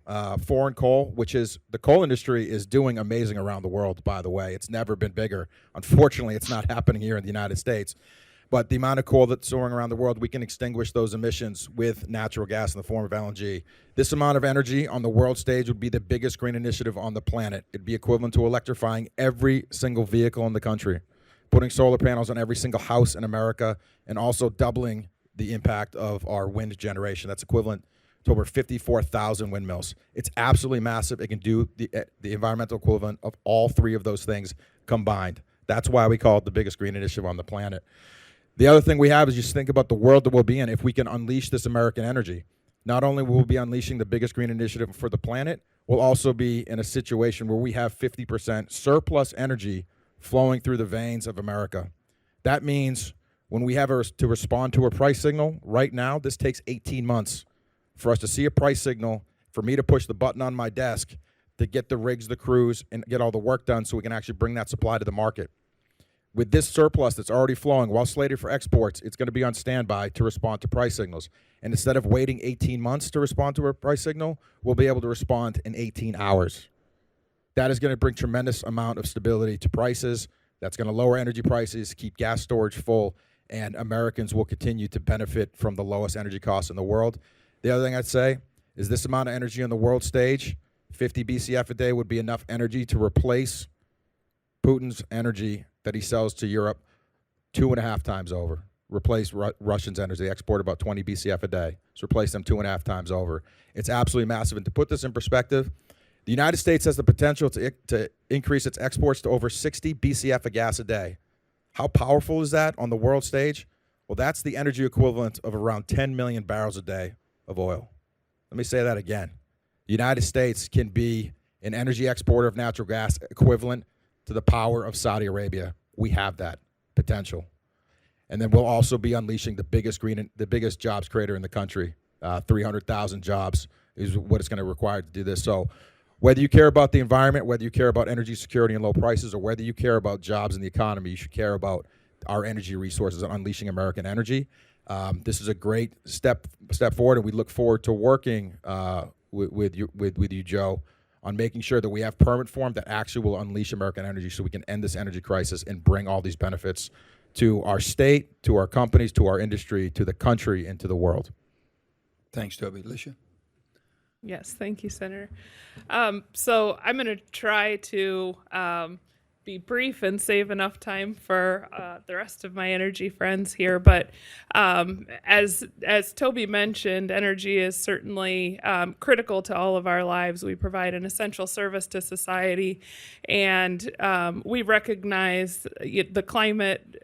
foreign coal, which is, the coal industry is doing amazing around the world, by the way. It's never been bigger. Unfortunately, it's not happening here in the United States. But the amount of coal that's soaring around the world, we can extinguish those emissions with natural gas in the form of LNG. This amount of energy on the world stage would be the biggest green initiative on the planet. It'd be equivalent to electrifying every single vehicle in the country, putting solar panels on every single house in America, and also doubling the impact of our wind generation. That's equivalent to over 54,000 windmills. It's absolutely massive. It can do the environmental equivalent of all three of those things combined. That's why we call it the biggest green initiative on the planet. The other thing we have is just think about the world that we'll be in if we can unleash this American energy. Not only will we be unleashing the biggest green initiative for the planet, we'll also be in a situation where we have 50% surplus energy flowing through the veins of America. That means when we have to respond to a price signal, right now, this takes 18 months for us to see a price signal, for me to push the button on my desk to get the rigs, the crews, and get all the work done so we can actually bring that supply to the market. With this surplus that's already flowing, while slated for exports, it's going to be on standby to respond to price signals. And instead of waiting 18 months to respond to a price signal, we'll be able to respond in 18 hours. That is going to bring tremendous amount of stability to prices. That's going to lower energy prices, keep gas storage full, and Americans will continue to benefit from the lowest energy costs in the world. The other thing I'd say is this amount of energy on the world stage, 50 BCF a day, would be enough energy to replace Putin's energy that he sells to Europe 2.5 times over. Replace Russians' energy. They export about 20 BCF a day. So replace them 2.5 times over. It's absolutely massive. And to put this in perspective, the United States has the potential to increase its exports to over 60 BCF of gas a day. How powerful is that on the world stage? Well, that's the energy equivalent of around 10 million barrels a day of oil. Let me say that again. The United States can be an energy exporter of natural gas equivalent to the power of Saudi Arabia. We have that potential. And then we'll also be unleashing the biggest jobs creator in the country. 300,000 jobs is what it's going to require to do this. So whether you care about the environment, whether you care about energy security and low prices, or whether you care about jobs in the economy, you should care about our energy resources and unleashing American energy. This is a great step forward, and we look forward to working with you, Joe, on making sure that we have permit form that actually will unleash American energy so we can end this energy crisis and bring all these benefits to our state, to our companies, to our industry, to the country, and to the world. Thanks, Toby. Alicia? Yes, thank you, Senator. So I'm going to try to be brief and save enough time for the rest of my energy friends here. But as Toby mentioned, energy is certainly critical to all of our lives. We provide an essential service to society, and we recognize the climate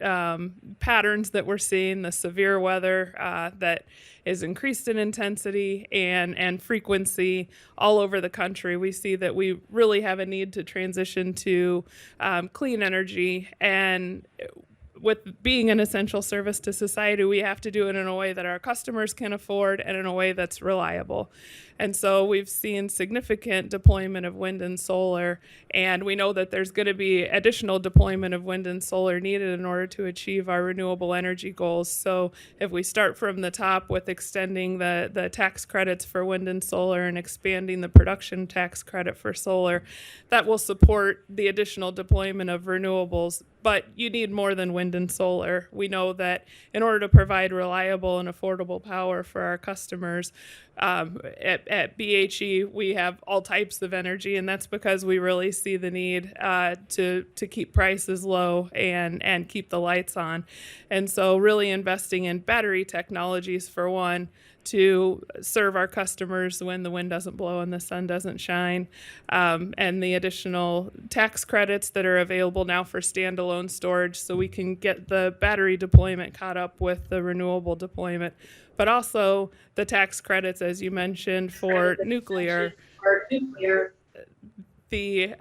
patterns that we're seeing, the severe weather that is increased in intensity and frequency all over the country. We see that we really have a need to transition to clean energy, and with being an essential service to society, we have to do it in a way that our customers can afford and in a way that's reliable. And so we've seen significant deployment of wind and solar, and we know that there's going to be additional deployment of wind and solar needed in order to achieve our renewable energy goals. So if we start from the top with extending the tax credits for wind and solar and expanding the production tax credit for solar, that will support the additional deployment of renewables. But you need more than wind and solar. We know that in order to provide reliable and affordable power for our customers, at BHE, we have all types of energy, and that's because we really see the need to keep prices low and keep the lights on. And so really investing in battery technologies, for one, to serve our customers when the wind doesn't blow and the sun doesn't shine, and the additional tax credits that are available now for standalone storage, so we can get the battery deployment caught up with the renewable deployment, but also the tax credits, as you mentioned, for nuclear, the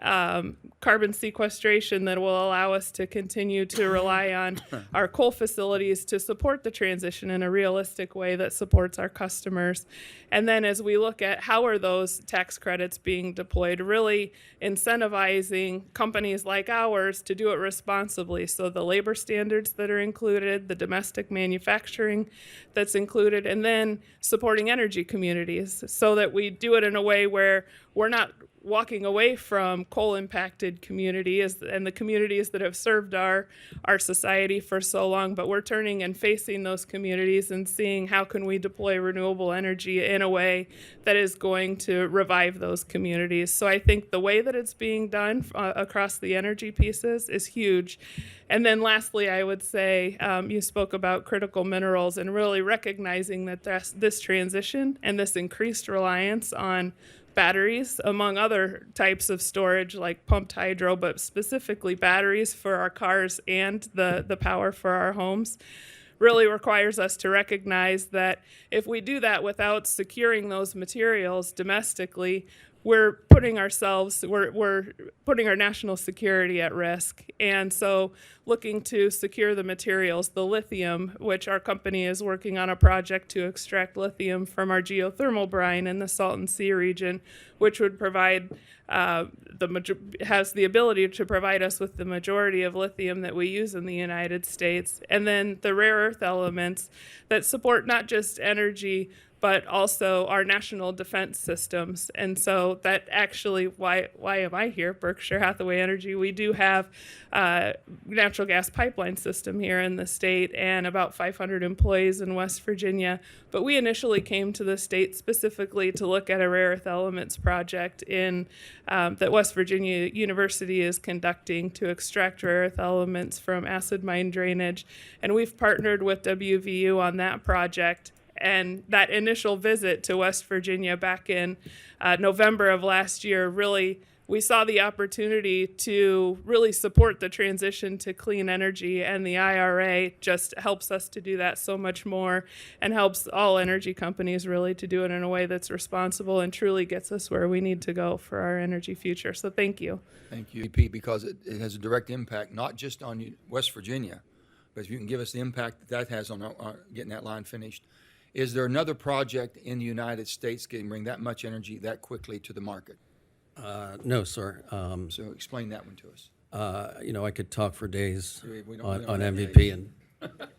carbon sequestration that will allow us to continue to rely on our coal facilities to support the transition in a realistic way that supports our customers. And then as we look at how are those tax credits being deployed, really incentivizing companies like ours to do it responsibly. So the labor standards that are included, the domestic manufacturing that's included, and then supporting energy communities so that we do it in a way where we're not walking away from coal-impacted communities and the communities that have served our society for so long, but we're turning and facing those communities and seeing how can we deploy renewable energy in a way that is going to revive those communities. So I think the way that it's being done across the energy pieces is huge. And then lastly, I would say you spoke about critical minerals and really recognizing that this transition and this increased reliance on batteries, among other types of storage like pumped hydro, but specifically batteries for our cars and the power for our homes, really requires us to recognize that if we do that without securing those materials domestically, we're putting our national security at risk. And so looking to secure the materials, the lithium, which our company is working on a project to extract lithium from our geothermal brine in the Salton Sea region, which would provide has the ability to provide us with the majority of lithium that we use in the United States. And then the rare earth elements that support not just energy, but also our national defense systems. And so that actually, why am I here? Berkshire Hathaway Energy, we do have a natural gas pipeline system here in the state and about 500 employees in West Virginia. But we initially came to the state specifically to look at a rare earth elements project that West Virginia University is conducting to extract rare earth elements from acid mine drainage. And we've partnered with WVU on that project. And that initial visit to West Virginia back in November of last year, really, we saw the opportunity to really support the transition to clean energy, and the IRA just helps us to do that so much more and helps all energy companies really to do it in a way that's responsible and truly gets us where we need to go for our energy future. So thank you. Thank you, Pete, because it has a direct impact, not just on West Virginia, but if you can give us the impact that has on getting that line finished. Is there another project in the United States that can bring that much energy that quickly to the market? No, sir. So explain that one to us. I could talk for days We don't on have MVP, days. and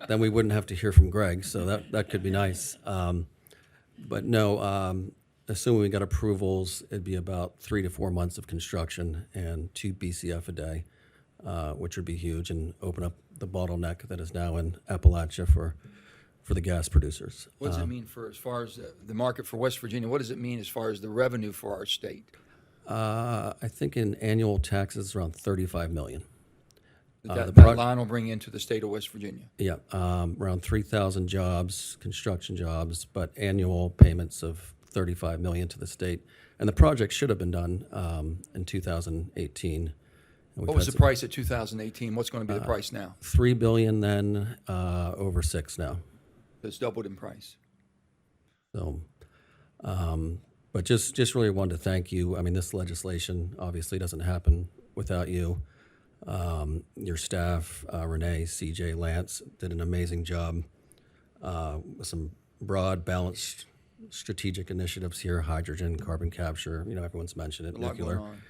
then we wouldn't have to hear from Greg, so that could be nice. But no, assuming we got approvals, it'd be about 3 to 4 months of construction and 2 BCF a day, which would be huge and open up the bottleneck that is now in Appalachia for the gas producers. What does it mean as far as the market for West Virginia? What does it mean as far as the revenue for our state? I think in annual taxes around $35 million. That line will bring into the state of West Virginia. Yeah, around 3,000 jobs, construction jobs, but annual payments of $35 million to the state. And the project should have been done in 2018. What was the price at 2018? What's going to be the price now? $3 billion then, over $6 now. It's doubled in price. So, but just really wanted to thank you. I mean, this legislation obviously doesn't happen without you. Your staff, Renee, CJ, Lance, did an amazing job with some broad, balanced strategic initiatives here, hydrogen, carbon capture, everyone's mentioned it, A lot nuclear. going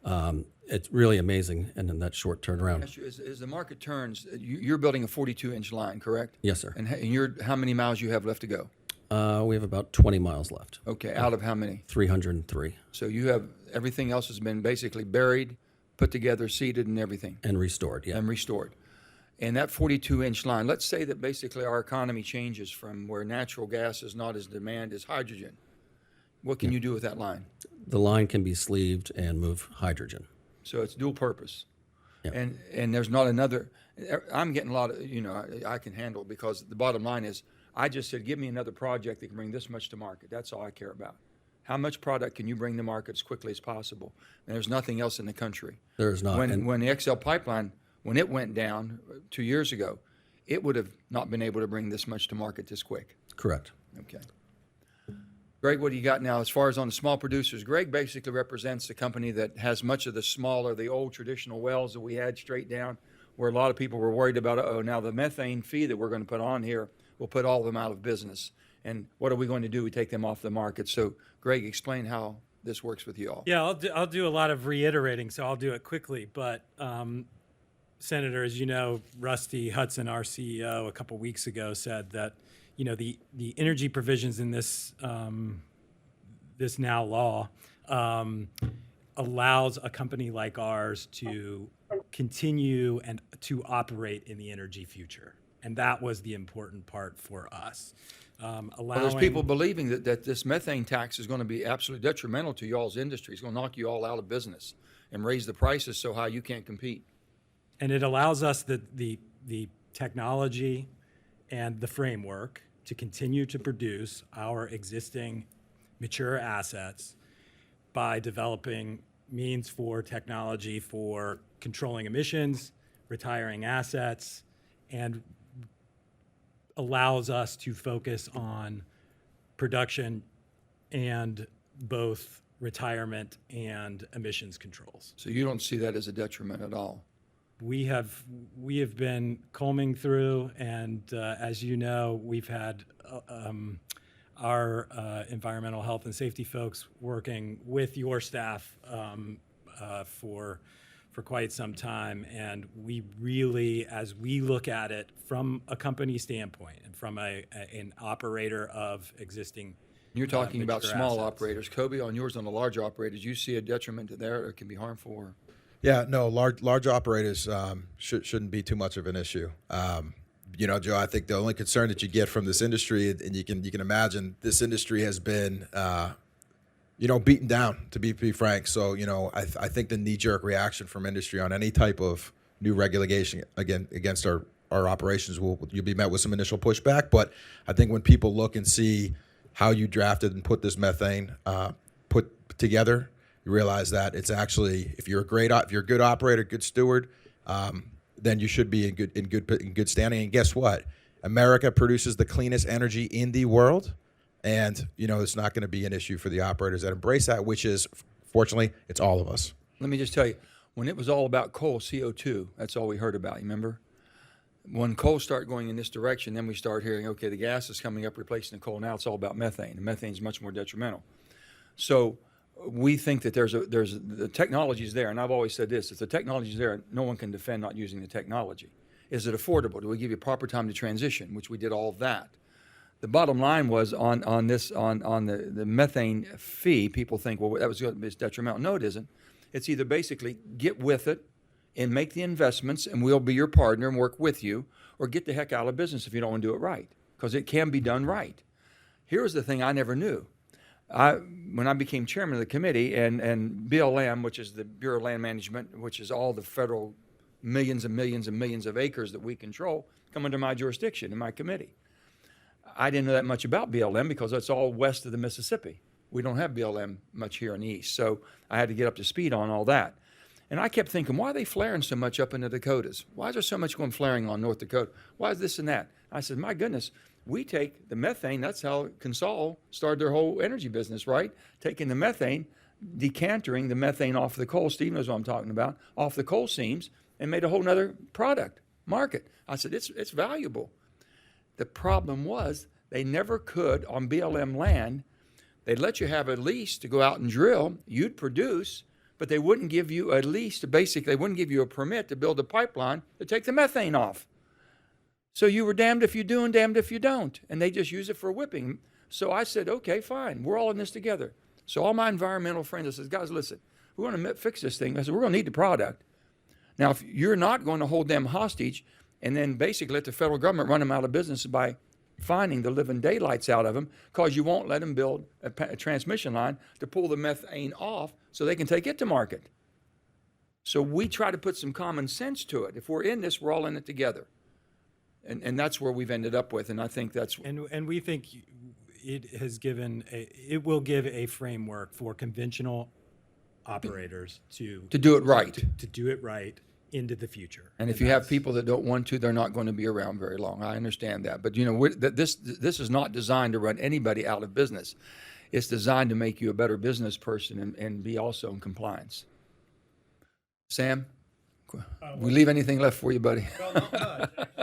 on. It's really amazing, and in that short turnaround. As the market turns, you're building a 42-inch line, correct? Yes, sir. And how many miles you have left to go? We have about 20 miles left. Okay, out of how many? 303. So you have, everything else has been basically buried, put together, seeded, and everything. And restored, yeah. And restored. And that 42-inch line, let's say that basically our economy changes from where natural gas is not as demand as hydrogen. What can you do with that line? The line can be sleeved and move hydrogen. So it's dual purpose. Yeah. And there's not another, I'm getting a lot of, I can handle it because the bottom line is I just said, give me another project that can bring this much to market. That's all I care about. How much product can you bring to market as quickly as possible? And there's nothing else in the country. There is not. And When the XL pipeline, when it went down 2 years ago, it would have not been able to bring this much to market this quick. correct. Okay. Greg, what do you got now as far as on the small producers? Greg basically represents the company that has much of the smaller, the old traditional wells that we had straight down, where a lot of people were worried about, oh, now the methane fee that we're going to put on here will put all of them out of business. And what are we going to do? We take them off the market. So, Greg, explain how this works with you all. Yeah, I'll do a lot of reiterating, so I'll do it quickly. But, Senator, as you know, Rusty Hudson, our CEO, a couple weeks ago said that, the energy provisions in this this now law allows a company like ours to continue and to operate in the energy future. And that was the important part for us. Well, there's people believing that this methane tax is going to be absolutely detrimental to y'all's industry. It's going to knock you all out of business and raise the prices so high you can't compete. And it allows us the technology and the framework to continue to produce our existing mature assets by developing means for technology for controlling emissions, retiring assets, and allows us to focus on production and both retirement and emissions controls. So you don't see that as a detriment at all? We have been combing through, and as you know, we've had our environmental health and safety folks working with your staff for quite some time, and we really, as we look at it from a company standpoint and from an operator of existing. You're talking about mature small assets. operators. Kobe, on yours, on the large operators, you see a detriment to there, or it can be harmful? Or? Yeah, no, large operators shouldn't be too much of an issue. Joe, I think the only concern that you get from this industry, and you can imagine, this industry has been, beaten down, to be frank. So, I think the knee-jerk reaction from industry on any type of new regulation against our operations you'll be met with some initial pushback. But I think when people look and see how you drafted and put this methane put together, you realize that it's actually, if you're a good operator, good steward, then you should be in good standing. And guess what? America produces the cleanest energy in the world, and it's not going to be an issue for the operators that embrace that, which is, fortunately, it's all of us. Let me just tell you, when it was all about coal, CO2, that's all we heard about. You remember? When coal started going in this direction, then we start hearing, okay, the gas is coming up replacing the coal. Now it's all about methane, and methane is much more detrimental. So we think that the technology is there, and I've always said this: if the technology is there, no one can defend not using the technology. Is it affordable? Do we give you proper time to transition? Which we did all of that. The bottom line was on the methane fee. People think, well, that was going to be detrimental. No, it isn't. It's either basically get with it and make the investments, and we'll be your partner and work with you, or get the heck out of business if you don't want to do it right, because it can be done right. Here's the thing I never knew. When I became chairman of the committee, and BLM, which is the Bureau of Land Management, which is all the federal millions and millions and millions of acres that we control, come under my jurisdiction in my committee. I didn't know that much about BLM because it's all west of the Mississippi. We don't have BLM much here in the east, so I had to get up to speed on all that. And I kept thinking, why are they flaring so much up in the Dakotas? Why is there so much going flaring on North Dakota? Why is this and that? I said, my goodness, we take the methane. That's how Consol started their whole energy business, right? Taking the methane, decantering the methane off the coal, Steve knows what I'm talking about, off the coal seams, and made a whole nother product, market. I said, it's valuable. The problem was they never could, on BLM land, they'd let you have a lease to go out and drill, you'd produce, but they wouldn't give you a lease to basically, they wouldn't give you a permit to build a pipeline to take the methane off. So you were damned if you do and damned if you don't. And they just use it for whipping. So I said, okay, fine. We're all in this together. So all my environmental friends, I said, guys, listen, we're going to fix this thing. I said, we're going to need the product. Now, if you're not going to hold them hostage and then basically let the federal government run them out of business by finding the living daylights out of them, because you won't let them build a transmission line to pull the methane off so they can take it to market. So we try to put some common sense to it. If we're in this, we're all in it together. And that's where we've ended up with, and I think that's, And we think it has given, it will give a framework for conventional operators to do it right. to do it right into the future. And if you have people that don't want to, they're not going to be around very long. I understand that. But, this is not designed to run anybody out of business. It's designed to make you a better business person and be also in compliance. Sam, we leave anything left for you, buddy? Well, not much, actually,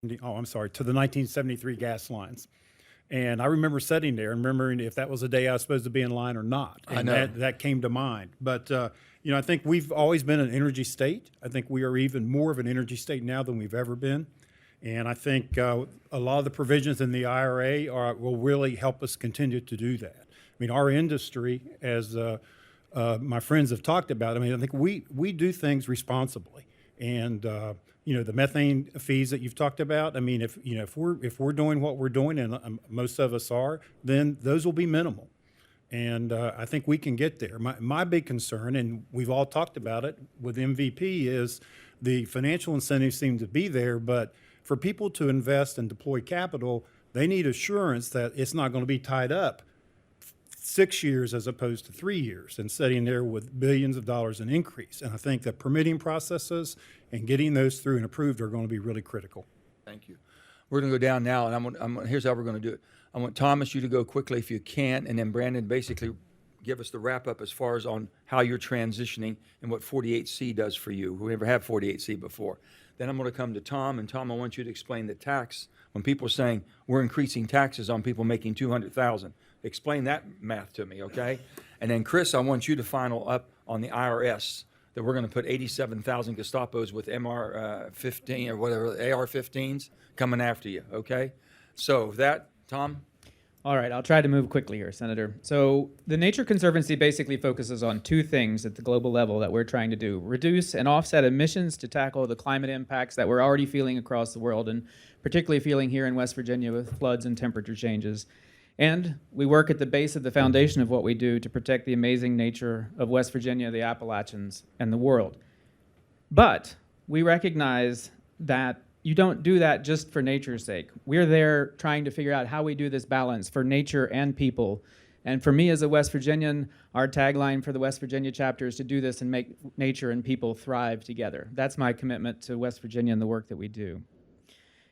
but oh, I'm sorry, to the 1973 gas lines. And I remember sitting there and remembering if that was the day I was supposed to be in line or not. And I know. that came to mind. But, I think we've always been an energy state. I think we are even more of an energy state now than we've ever been. And I think a lot of the provisions in the IRA will really help us continue to do that. I mean, our industry, as my friends have talked about, I think we do things responsibly. And, the methane fees that you've talked about, I mean, if we're doing what we're doing, and most of us are, then those will be minimal. And I think we can get there. My big concern, and we've all talked about it with MVP, is the financial incentives seem to be there, but for people to invest and deploy capital, they need assurance that it's not going to be tied up 6 years as opposed to 3 years and sitting there with billions of dollars in increase. And I think that permitting processes and getting those through and approved are going to be really critical. Thank you. We're going to go down now, and here's how we're going to do it. I want Thomas, you to go quickly if you can, and then Brandon basically give us the wrap-up as far as on how you're transitioning and what 48C does for you. We never had 48C before. Then I'm going to come to Tom, and Tom, I want you to explain the tax. When people are saying we're increasing taxes on people making $200,000, explain that math to me, okay? And then Chris, I want you to final up on the IRS, that we're going to put 87,000 Gestapos with MR-15 or whatever, AR-15s coming after you, okay? So with that, Tom? All right, I'll try to move quickly here, Senator. So the Nature Conservancy basically focuses on two things at the global level that we're trying to do: reduce and offset emissions to tackle the climate impacts that we're already feeling across the world, and particularly feeling here in West Virginia with floods and temperature changes. And we work at the base of the foundation of what we do to protect the amazing nature of West Virginia, the Appalachians, and the world. But we recognize that you don't do that just for nature's sake. We're there trying to figure out how we do this balance for nature and people. And for me as a West Virginian, our tagline for the West Virginia chapter is to do this and make nature and people thrive together. That's my commitment to West Virginia and the work that we do.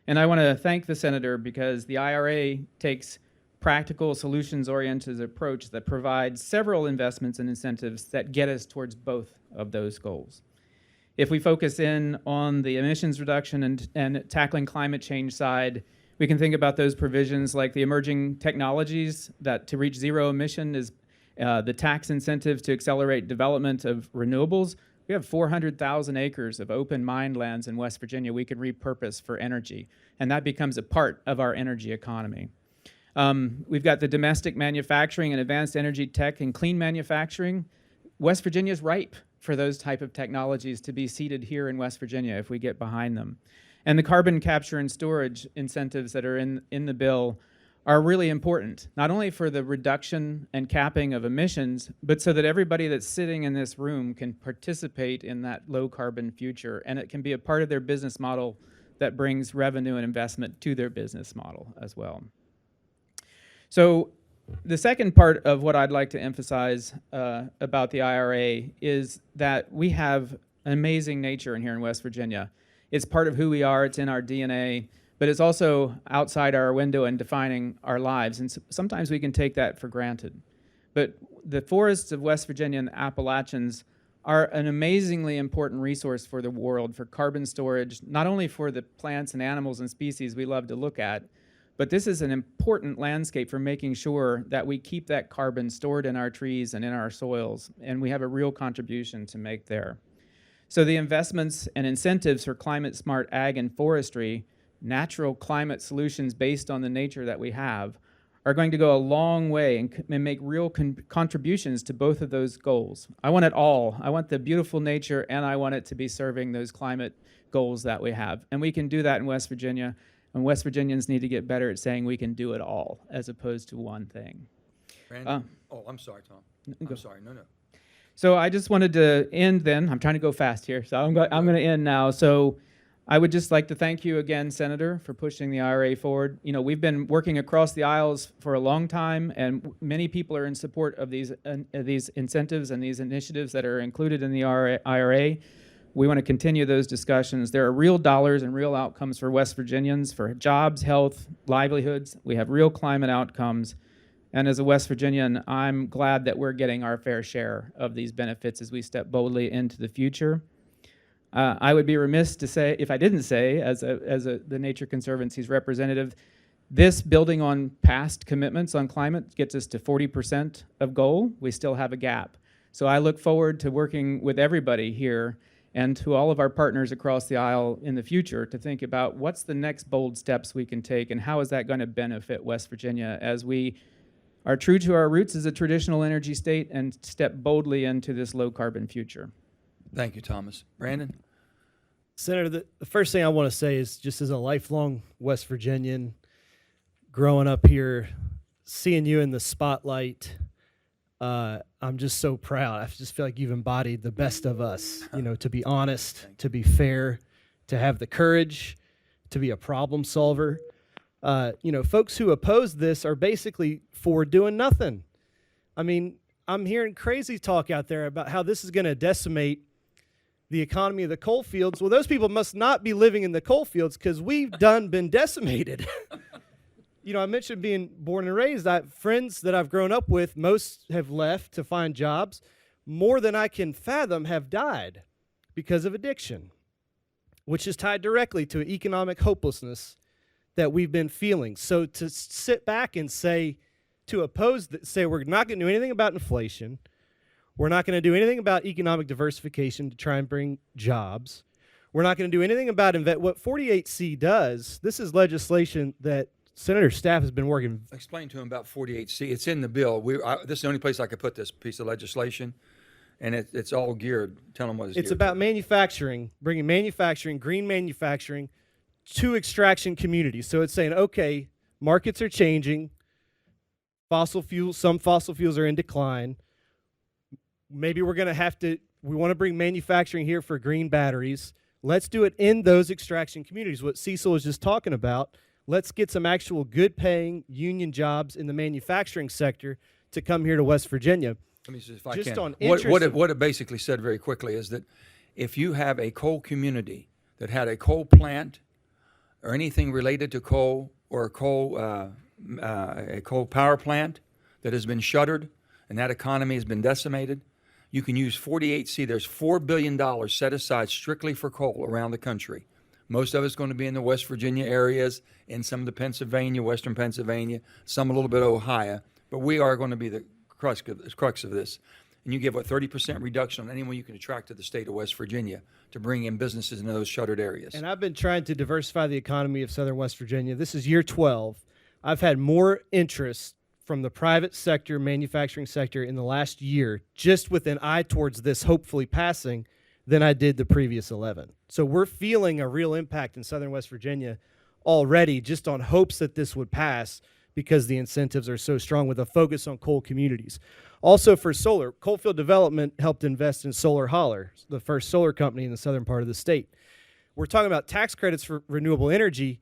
And I want to thank the Senator because the IRA takes practical, solutions-oriented approach that provides several investments and incentives that get us towards both of those goals. If we focus in on the emissions reduction and tackling climate change side, we can think about those provisions like the emerging technologies that to reach zero emission is the tax incentives to accelerate development of renewables. We have 400,000 acres of open mine lands in West Virginia we could repurpose for energy, and that becomes a part of our energy economy. We've got the domestic manufacturing and advanced energy tech and clean manufacturing. West Virginia is ripe for those type of technologies to be seated here in West Virginia if we get behind them. And the carbon capture and storage incentives that are in the bill are really important, not only for the reduction and capping of emissions, but so that everybody that's sitting in this room can participate in that low carbon future, and it can be a part of their business model that brings revenue and investment to their business model as well. So the second part of what I'd like to emphasize about the IRA is that we have an amazing nature in here in West Virginia. It's part of who we are, it's in our DNA, but it's also outside our window and defining our lives, and sometimes we can take that for granted. But the forests of West Virginia and the Appalachians are an amazingly important resource for the world for carbon storage, not only for the plants and animals and species we love to look at, but this is an important landscape for making sure that we keep that carbon stored in our trees and in our soils, and we have a real contribution to make there. So the investments and incentives for climate-smart ag and forestry, natural climate solutions based on the nature that we have, are going to go a long way and make real contributions to both of those goals. I want it all. I want the beautiful nature, and I want it to be serving those climate goals that we have. And we can do that in West Virginia. And West Virginians need to get better at saying we can do it all as opposed to one thing. Brandon? I'm sorry, Tom. I'm sorry. No. So I just wanted to end then. I'm trying to go fast here, so I'm going to end now. So I would just like to thank you again, Senator, for pushing the IRA forward. You know, we've been working across the aisles for a long time, and many people are in support of these incentives and these initiatives that are included in the IRA. We want to continue those discussions. There are real dollars and real outcomes for West Virginians, for jobs, health, livelihoods. We have real climate outcomes. And as a West Virginian, I'm glad that we're getting our fair share of these benefits as we step boldly into the future. I would be remiss to say, if I didn't say, as the Nature Conservancy's representative, this building on past commitments on climate gets us to 40% of goal. We still have a gap. So I look forward to working with everybody here and to all of our partners across the aisle in the future to think about what's the next bold steps we can take and how is that going to benefit West Virginia as we are true to our roots as a traditional energy state and step boldly into this low-carbon future. Thank you, Thomas. Brandon? Senator, the first thing I want to say is just as a lifelong West Virginian, growing up here, seeing you in the spotlight, I'm just so proud. I just feel like you've embodied the best of us, you know, to be honest, to be fair, to have the courage, to be a problem solver. You know, folks who oppose this are basically for doing nothing. I mean, I'm hearing crazy talk out there about how this is going to decimate the economy of the coal fields. Well, those people must not be living in the coal fields because we've been decimated. You know, I mentioned being born and raised. I have friends that I've grown up with. Most have left to find jobs. More than I can fathom have died because of addiction, which is tied directly to economic hopelessness that we've been feeling. So to sit back and say, to oppose, say we're not going to do anything about inflation, we're not going to do anything about economic diversification to try and bring jobs, we're not going to do anything about what 48C does. This is legislation that Senator's staff has been working. Explain to him about 48C. It's in the bill. This is the only place I could put this piece of legislation, and it's all geared. Tell them what it's geared about to. manufacturing, bringing manufacturing, green manufacturing, to extraction communities. So it's saying, okay, markets are changing. Some fossil fuels are in decline. Maybe we're going to we want to bring manufacturing here for green batteries. Let's do it in those extraction communities, what Cecil was just talking about. Let's get some actual good-paying union jobs in the manufacturing sector to come here to West Virginia. Let me see if I Just can. on What it basically said very quickly is that if you have a coal community that had a coal plant or anything related to coal or a coal power plant that has been shuttered and that economy has been decimated, you can use 48C. There's $4 billion set aside strictly for coal around the country. Most of it's going to be in the West Virginia areas, in some of the Pennsylvania, western Pennsylvania, some a little bit of Ohio. But we are going to be the crux of this. And you give a 30% reduction on anyone you can attract to the state of West Virginia to bring in businesses in those shuttered areas. And I've been trying to diversify the economy of southern West Virginia. This is year 12. I've had more interest from the private sector, manufacturing sector in the last year, just with an eye towards this hopefully passing, than I did the previous 11. So we're feeling a real impact in southern West Virginia already just on hopes that this would pass because the incentives are so strong with a focus on coal communities. Also for solar, Coalfield Development helped invest in Solar Holler, the first solar company in the southern part of the state. We're talking about tax credits for renewable energy.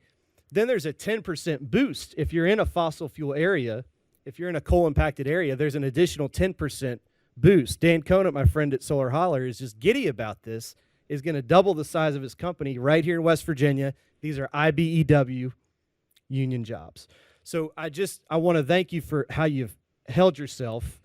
Then there's a 10% boost. If you're in a fossil fuel area, if you're in a coal-impacted area, there's an additional 10% boost. Dan Conant, my friend at Solar Holler, is just giddy about this, is going to double the size of his company right here in West Virginia. These are IBEW union jobs. So I want to thank you for how you've held yourself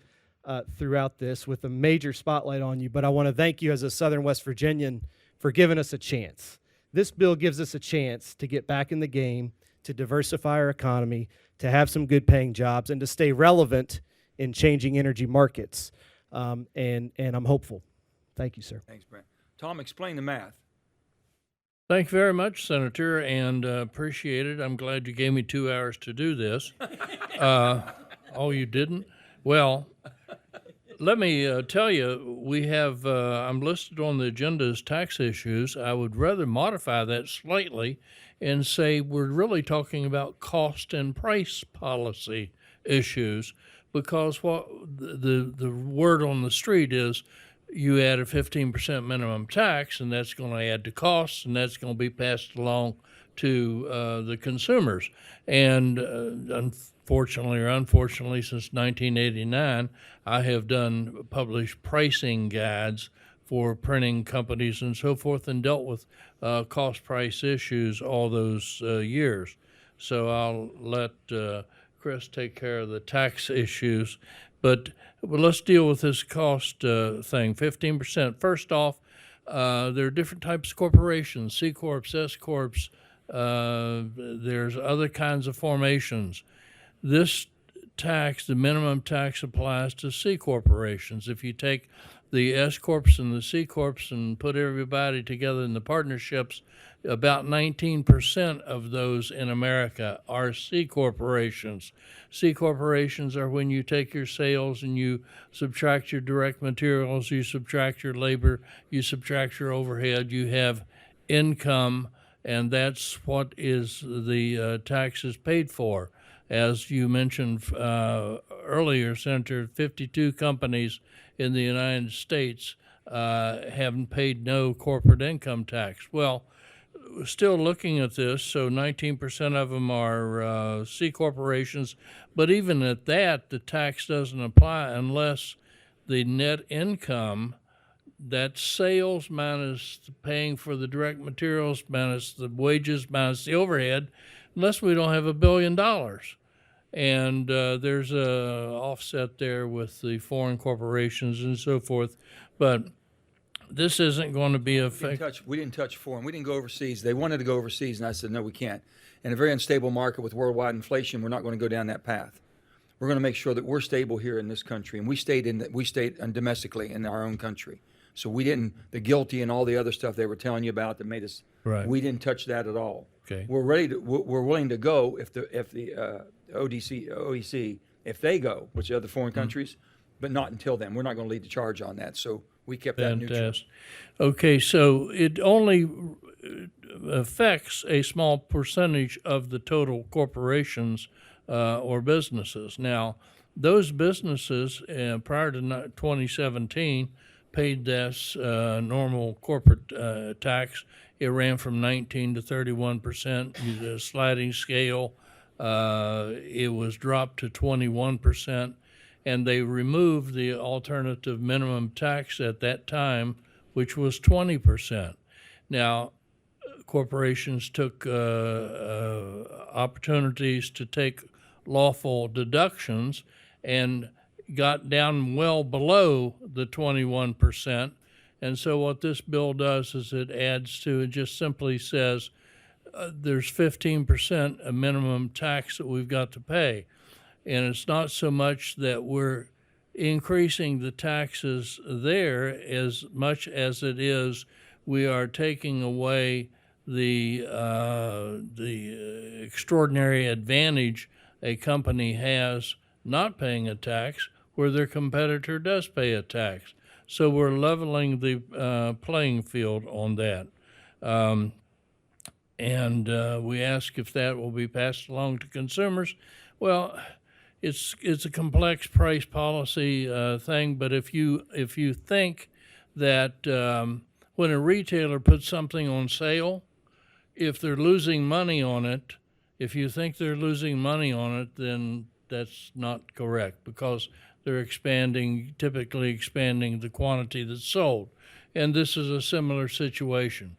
throughout this with a major spotlight on you, but I want to thank you as a Southern West Virginian for giving us a chance. This bill gives us a chance to get back in the game, to diversify our economy, to have some good paying jobs, and to stay relevant in changing energy markets. And I'm hopeful. Thank you, sir. Thanks, Brent. Tom, explain the math. Thank you very much, Senator, and appreciate it. I'm glad you gave me 2 hours to do this. Oh, you didn't? Well, let me tell you, we have, I'm listed on the agenda as tax issues. I would rather modify that slightly and say we're really talking about cost and price policy issues because what the word on the street is, you add a 15% minimum tax, and that's going to add to costs, and that's going to be passed along to the consumers. And unfortunately, since 1989, I have published pricing guides for printing companies and so forth, and dealt with cost price issues all those years. So I'll let Chris take care of the tax issues. But let's deal with this cost thing, 15%. First off, there are different types of corporations, C Corps, S Corps, there's other kinds of formations. This tax, the minimum tax, applies to C corporations. If you take the S Corps and the C Corps and put everybody together in the partnerships, about 19% of those in America are C corporations. C corporations are when you take your sales and you subtract your direct materials, you subtract your labor, you subtract your overhead, you have income, and that's what is the taxes paid for. As you mentioned earlier, Senator, 52 companies in the United States haven't paid no corporate income tax. Well, still looking at this, so 19% of them are C corporations, but even at that, the tax doesn't apply unless the net income, that's sales minus paying for the direct materials, minus the wages, minus the overhead, unless we don't have $1 billion. And there's a offset there with the foreign corporations and so forth, but this isn't going to be effective. We didn't touch foreign. We didn't go overseas. They wanted to go overseas, and I said, no, we can't. In a very unstable market with worldwide inflation, we're not going to go down that path. We're going to make sure that we're stable here in this country, and we stayed domestically in our own country. So we didn't, the guilty and all the other stuff they were telling you about that made us, Right. we didn't touch that at all. Okay. We're willing to go if the OEC, if they go, which are other foreign countries, but not until then. We're not going to lead the charge on that. So we kept that neutral. Fantastic. Okay, so it only affects a small percentage of the total corporations or businesses. Now, those businesses prior to 2017 paid this normal corporate tax. It ran from 19 to 31%, used a sliding scale. It was dropped to 21%, and they removed the alternative minimum tax at that time, which was 20%. Now, corporations took opportunities to take lawful deductions and got down well below the 21%. And so what this bill does is it just simply says there's 15% a minimum tax that we've got to pay. And it's not so much that we're increasing the taxes there as much as it is we are taking away the extraordinary advantage a company has not paying a tax where their competitor does pay a tax. So we're leveling the playing field on that. And we ask if that will be passed along to consumers. Well, it's a complex price policy thing, but if you think that when a retailer puts something on sale, if they're losing money on it, if you think they're losing money on it, then that's not correct, because they're typically expanding the quantity that's sold. And this is a similar situation.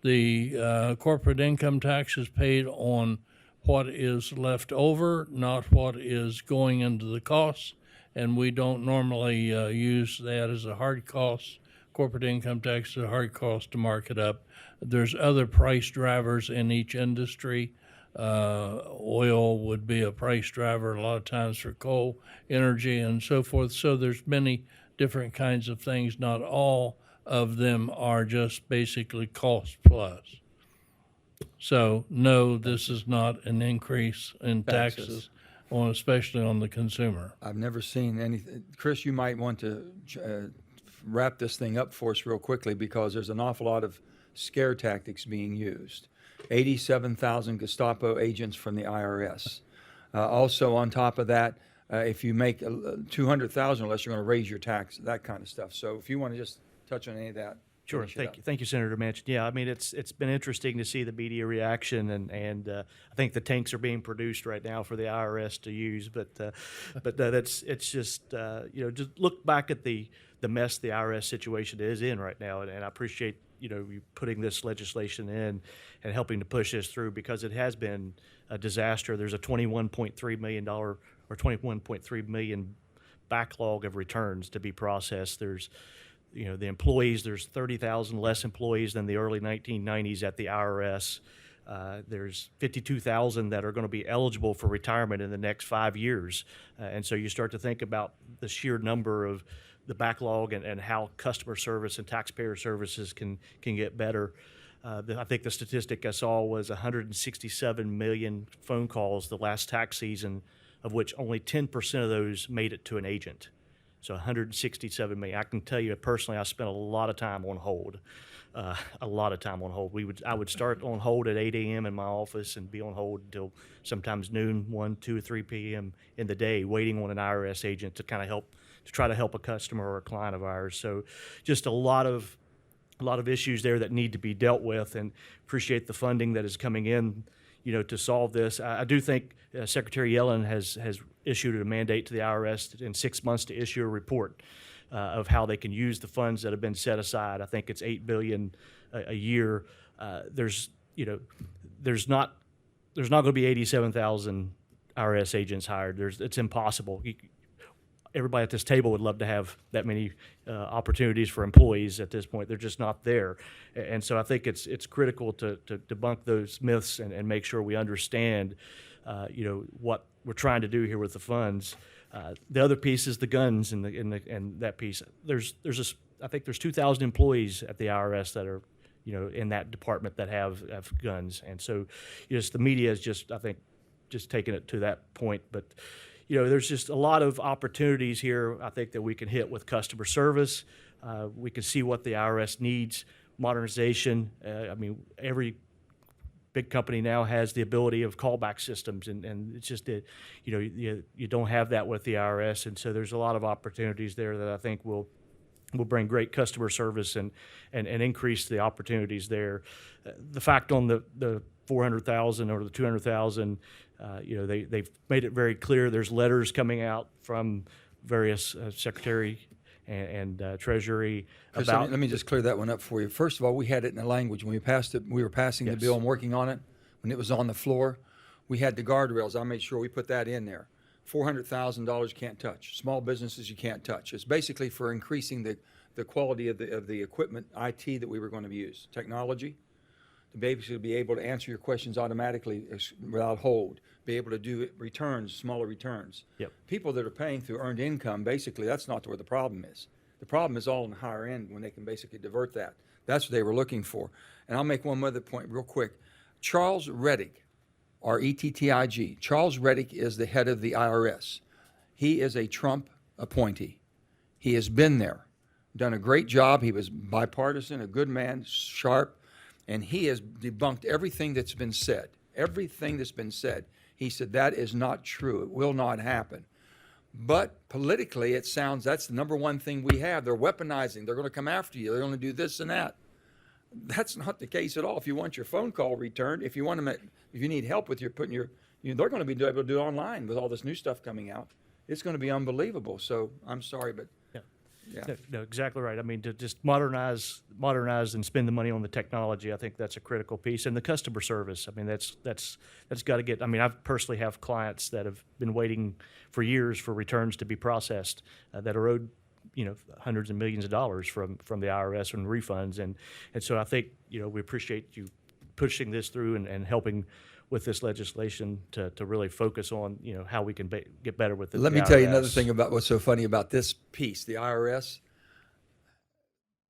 The corporate income tax is paid on what is left over, not what is going into the costs, and we don't normally use that as a hard cost. Corporate income tax is a hard cost to mark it up. There's other price drivers in each industry. Oil would be a price driver a lot of times for coal, energy, and so forth. So there's many different kinds of things. Not all of them are just basically cost plus. So no, this is not an increase in taxes especially on the consumer. I've never seen anything. Chris, you might want to wrap this thing up for us real quickly, because there's an awful lot of scare tactics being used. 87,000 Gestapo agents from the IRS. Also, on top of that, If you make 200,000 or less, you're going to raise your tax, that kind of stuff. So if you want to just touch on any of that. Sure. finish it up. Thank you, Senator Manchin. Yeah, I mean, it's been interesting to see the media reaction, and I think the tanks are being produced right now for the IRS to use. But it's just just look back at the mess the IRS situation is in right now, and I appreciate you putting this legislation in and helping to push this through, because it has been a disaster. There's a $21.3 million or 21.3 million backlog of returns to be processed. There's the employees, there's 30,000 less employees than the early 1990s at the IRS. There's 52,000 that are going to be eligible for retirement in the next 5 years. And so you start to think about the sheer number of the backlog and how customer service and taxpayer services can get better. I think the statistic I saw was 167 million phone calls the last tax season, of which only 10% of those made it to an agent. So 167 million. I can tell you personally, I spent a lot of time on hold. A lot of time on hold. I would start on hold at 8 a.m. in my office and be on hold until sometimes noon, 1, 2, or 3 p.m. in the day, waiting on an IRS agent to try to help a customer or a client of ours. So just a lot of issues there that need to be dealt with, and appreciate the funding that is coming in, to solve this. I do think Secretary Yellen has issued a mandate to the IRS in 6 months to issue a report of how they can use the funds that have been set aside. I think it's $8 billion a year. There's not going to be 87,000 IRS agents hired. It's impossible. Everybody at this table would love to have that many opportunities for employees at this point. They're just not there. And so I think it's critical to debunk those myths and make sure we understand, what we're trying to do here with the funds. The other piece is the guns and that piece. I think there's 2,000 employees at the IRS that are, in that department that have guns. And so just the media is just taking it to that point. But there's just a lot of opportunities here, I think, that we can hit with customer service. We can see what the IRS needs, modernization. Every big company now has the ability of callback systems, and it's just you don't have that with the IRS, and so there's a lot of opportunities there that I think will bring great customer service and increase the opportunities there. The fact on the 400,000 or the 200,000, they've made it very clear. There's letters coming out from various Secretary and Treasury Chris, about. let me just clear that one up for you. First of all, we had it in the language. When we passed it, we were passing the Yes. bill and working on it. When it was on the floor, we had the guardrails. I made sure we put that in there. $400,000 can't touch. Small businesses you can't touch. It's basically for increasing the quality of the equipment, IT, that we were going to use, technology, to basically be able to answer your questions automatically without hold, be able to do returns, smaller returns. Yep. People that are paying through earned income, basically, that's not where the problem is. The problem is all in the higher end when they can basically divert that. That's what they were looking for. And I'll make one other point real quick. Charles Reddick, R-E-T-T-I-G. Charles Reddick is the head of the IRS. He is a Trump appointee. He has been there, done a great job. He was bipartisan, a good man, sharp, and he has debunked everything that's been said. Everything that's been said. He said that is not true. It will not happen. But politically, it sounds that's the number one thing we have. They're weaponizing. They're going to come after you. They're going to do this and that. That's not the case at all. If you want your phone call returned, if you need help with they're going to be able to do it online with all this new stuff coming out. It's going to be unbelievable. So I'm sorry, but yeah. No, exactly right. I mean, to just modernize and spend the money on the technology, I think that's a critical piece. And the customer service, I mean, that's got to get. I mean, I personally have clients that have been waiting for years for returns to be processed that are owed, hundreds of millions of dollars from the IRS and refunds. And so I think we appreciate you pushing this through and helping with this legislation to really focus on how we can get better with it. Let me tell you another thing about what's so funny about this piece, the IRS.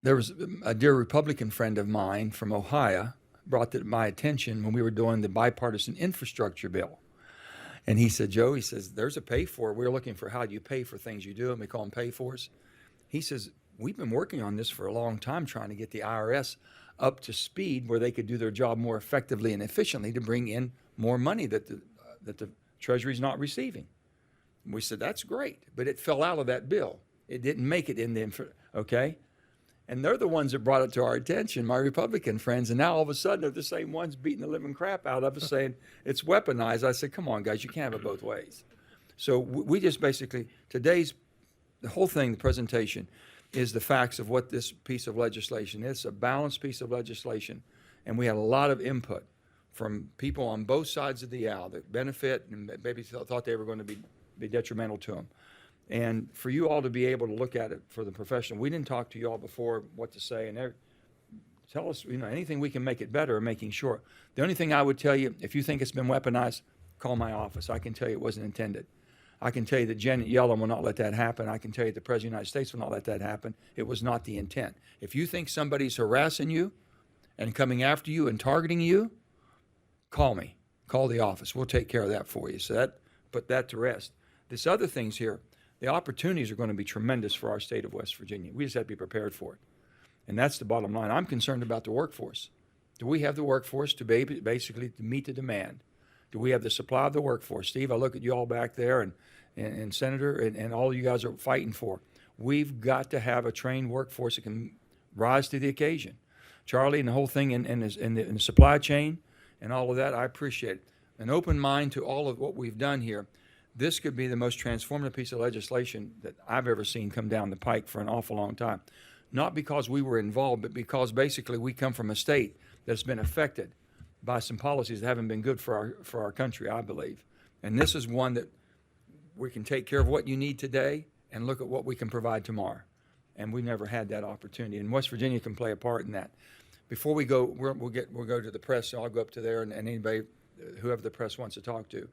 There was a dear Republican friend of mine from Ohio brought that to my attention when we were doing the bipartisan infrastructure bill. And he said, Joe, he says, there's a pay for. We're looking for how do you pay for things you do, and we call them pay fors. He says, we've been working on this for a long time, trying to get the IRS up to speed where they could do their job more effectively and efficiently to bring in more money that the Treasury's not receiving. We said, that's great, but it fell out of that bill. It didn't make it in the, okay? And they're the ones that brought it to our attention, my Republican friends, and now all of a sudden they're the same ones beating the living crap out of us saying it's weaponized. I said, come on, guys, you can't have it both ways. So we just basically, the whole thing, the presentation, is the facts of what this piece of legislation is. It's a balanced piece of legislation, and we had a lot of input from people on both sides of the aisle that benefit and maybe thought they were going to be detrimental to them. And for you all to be able to look at it for the professional, we didn't talk to you all before what to say, and tell us, anything we can make it better, making sure. The only thing I would tell you, if you think it's been weaponized, call my office. I can tell you it wasn't intended. I can tell you that Janet Yellen will not let that happen. I can tell you the President of the United States will not let that happen. It was not the intent. If you think somebody's harassing you and coming after you and targeting you, call me. Call the office. We'll take care of that for you. So put that to rest. This other things here, the opportunities are going to be tremendous for our state of West Virginia. We just have to be prepared for it. And that's the bottom line. I'm concerned about the workforce. Do we have the workforce to basically to meet the demand? Do we have the supply of the workforce? Steve, I look at you all back there and Senator and all you guys are fighting for. We've got to have a trained workforce that can rise to the occasion. Charlie and the whole thing in the supply chain and all of that, I appreciate it. An open mind to all of what we've done here. This could be the most transformative piece of legislation that I've ever seen come down the pike for an awful long time. Not because we were involved, but because basically we come from a state that's been affected by some policies that haven't been good for our country, I believe. And this is one that we can take care of what you need today and look at what we can provide tomorrow. And we've never had that opportunity. And West Virginia can play a part in that. Before we go, we'll go to the press. So I'll go up to there and anybody, whoever the press wants to talk to.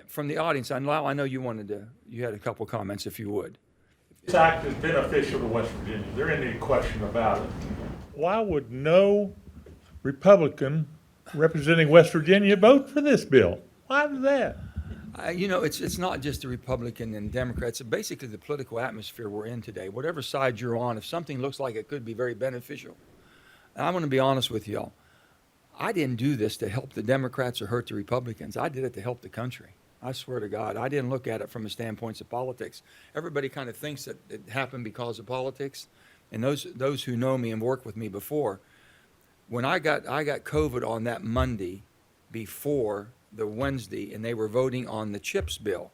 From the audience, I know you had a couple comments, if you would. This act is beneficial to West Virginia. There ain't any question about it. Why would no Republican representing West Virginia vote for this bill? Why is that? It's not just the Republican and Democrats. It's basically the political atmosphere we're in today. Whatever side you're on, if something looks like it could be very beneficial. And I'm going to be honest with y'all. I didn't do this to help the Democrats or hurt the Republicans. I did it to help the country. I swear to God, I didn't look at it from a standpoint of politics. Everybody kind of thinks that it happened because of politics. And those who know me and worked with me before, when I got COVID on that Monday before the Wednesday, and they were voting on the CHIPS bill.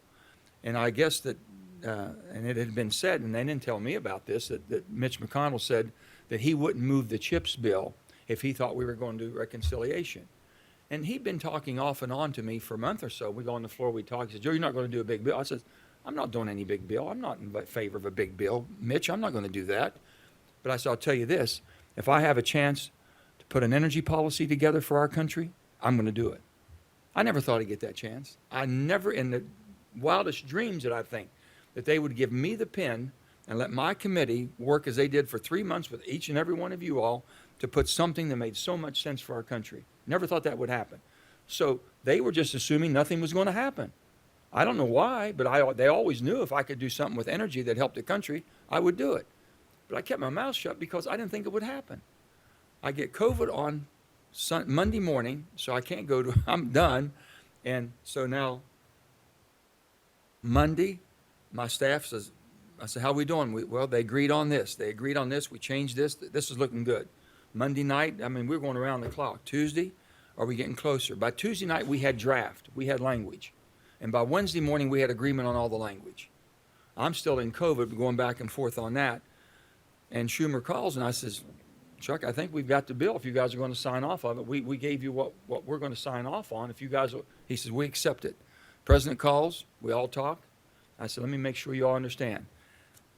And I guess that, and it had been said, and they didn't tell me about this, that Mitch McConnell said that he wouldn't move the CHIPS bill if he thought we were going to do reconciliation. And he'd been talking off and on to me for a month or so. We'd go on the floor, we'd talk. He said, Joe, you're not going to do a big bill. I said, I'm not doing any big bill. I'm not in favor of a big bill. Mitch, I'm not going to do that. But I said, I'll tell you this, if I have a chance to put an energy policy together for our country, I'm going to do it. I never thought I'd get that chance. I never, in the wildest dreams did I think that they would give me the pen and let my committee work as they did for 3 months with each and every one of you all to put something that made so much sense for our country. Never thought that would happen. So they were just assuming nothing was going to happen. I don't know why, but they always knew if I could do something with energy that helped the country, I would do it. But I kept my mouth shut because I didn't think it would happen. I get COVID on Monday morning, so I can't go to, I'm done. And so now, Monday, my staff says, I said, how are we doing? Well, they agreed on this. They agreed on this. We changed this. This is looking good. Monday night, we're going around the clock. Tuesday, are we getting closer? By Tuesday night, we had draft. We had language. And by Wednesday morning, we had agreement on all the language. I'm still in COVID, going back and forth on that. And Schumer calls, and I says, Chuck, I think we've got the bill if you guys are going to sign off of it. We gave you what we're going to sign off on. If you guys, he says, we accept it. President calls, we all talk. I said, let me make sure you all understand.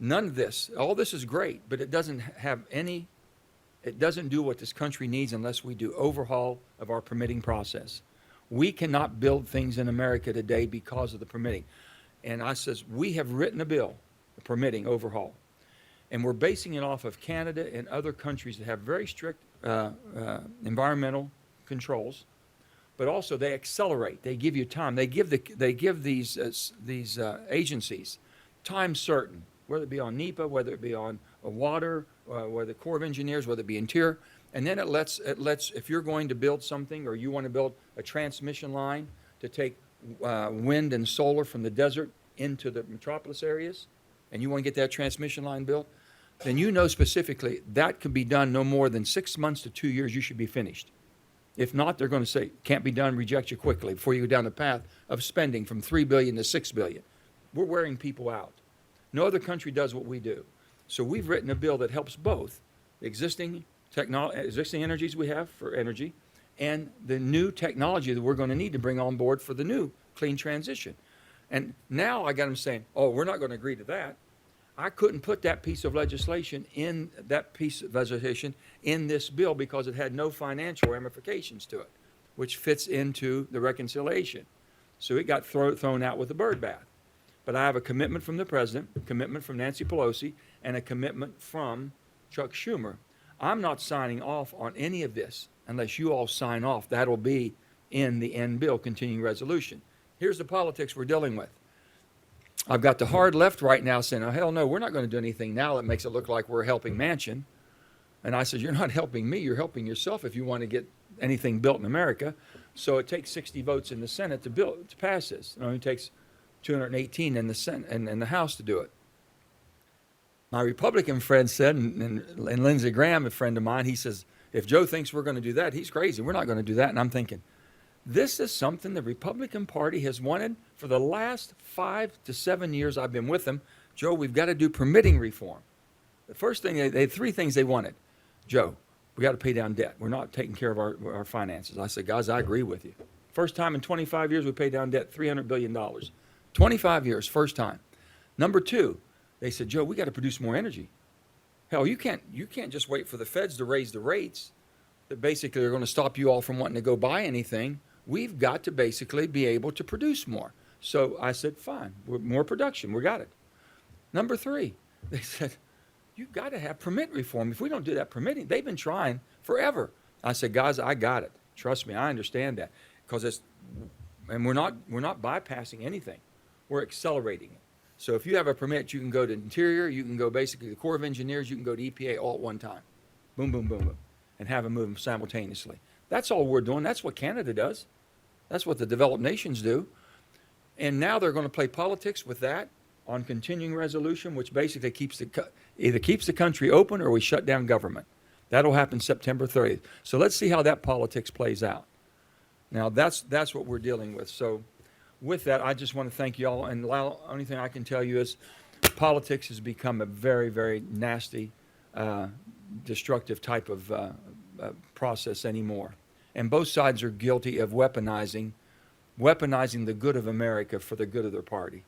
None of this, all this is great, but it doesn't do what this country needs unless we do overhaul of our permitting process. We cannot build things in America today because of the permitting. And I says, we have written a bill, a permitting overhaul. And we're basing it off of Canada and other countries that have very strict environmental controls, but also they accelerate. They give you time. They give these agencies time certain, whether it be on NEPA, whether it be on water, whether the Corps of Engineers, whether it be Interior, and then it lets if you're going to build something or you want to build a transmission line to take wind and solar from the desert into the metropolis areas, and you want to get that transmission line built, then you know specifically that could be done no more than 6 months to 2 years, you should be finished. If not, they're going to say, can't be done, reject you quickly before you go down the path of spending from $3 billion to $6 billion. We're wearing people out. No other country does what we do. So we've written a bill that helps both existing energies we have for energy and the new technology that we're going to need to bring on board for the new clean transition. And now I got them saying, oh, we're not going to agree to that. I couldn't put that piece of legislation in this bill because it had no financial ramifications to it, which fits into the reconciliation. So it got thrown out with a bird bath. But I have a commitment from the president, a commitment from Nancy Pelosi, and a commitment from Chuck Schumer. I'm not signing off on any of this unless you all sign off. That'll be in the end bill, continuing resolution. Here's the politics we're dealing with. I've got the hard left right now saying, oh, hell no, we're not going to do anything now that makes it look like we're helping Manchin. And I said, you're not helping me, you're helping yourself if you want to get anything built in America. So it takes 60 votes in the Senate to pass this. It only takes 218 in the Senate and in the House to do it. My Republican friend said, and Lindsey Graham, a friend of mine, he says, if Joe thinks we're going to do that, he's crazy. We're not going to do that. And I'm thinking, this is something the Republican Party has wanted for the last 5 to 7 years I've been with them. Joe, we've got to do permitting reform. The first thing, they had 3 things they wanted. Joe, we got to pay down debt. We're not taking care of our finances. I said, guys, I agree with you. First time in 25 years we paid down debt, $300 billion. 25 years, first time. Number 2, they said, Joe, we got to produce more energy. Hell, you can't just wait for the feds to raise the rates that basically are going to stop you all from wanting to go buy anything. We've got to basically be able to produce more. So I said, fine, more production, we got it. Number 3, they said, you've got to have permit reform. If we don't do that permitting, they've been trying forever. I said, guys, I got it. Trust me, I understand that. Because we're not bypassing anything. We're accelerating it. So if you have a permit, you can go to Interior, you can go basically the Corps of Engineers, you can go to EPA all at one time. Boom, boom, boom, boom. And have them move them simultaneously. That's all we're doing. That's what Canada does. That's what the developed nations do. And now they're going to play politics with that on continuing resolution, which basically either keeps the country open or we shut down government. That'll happen September 30th. So let's see how that politics plays out. Now, that's what we're dealing with. So with that, I just want to thank you all. And the only thing I can tell you is politics has become a very, very nasty, destructive type of process anymore. And both sides are guilty of weaponizing the good of America for the good of their party.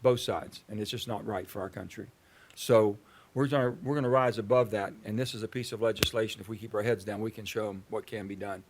Both sides. And it's just not right for our country. So we're going to rise above that. And this is a piece of legislation. If we keep our heads down, we can show them what can be done.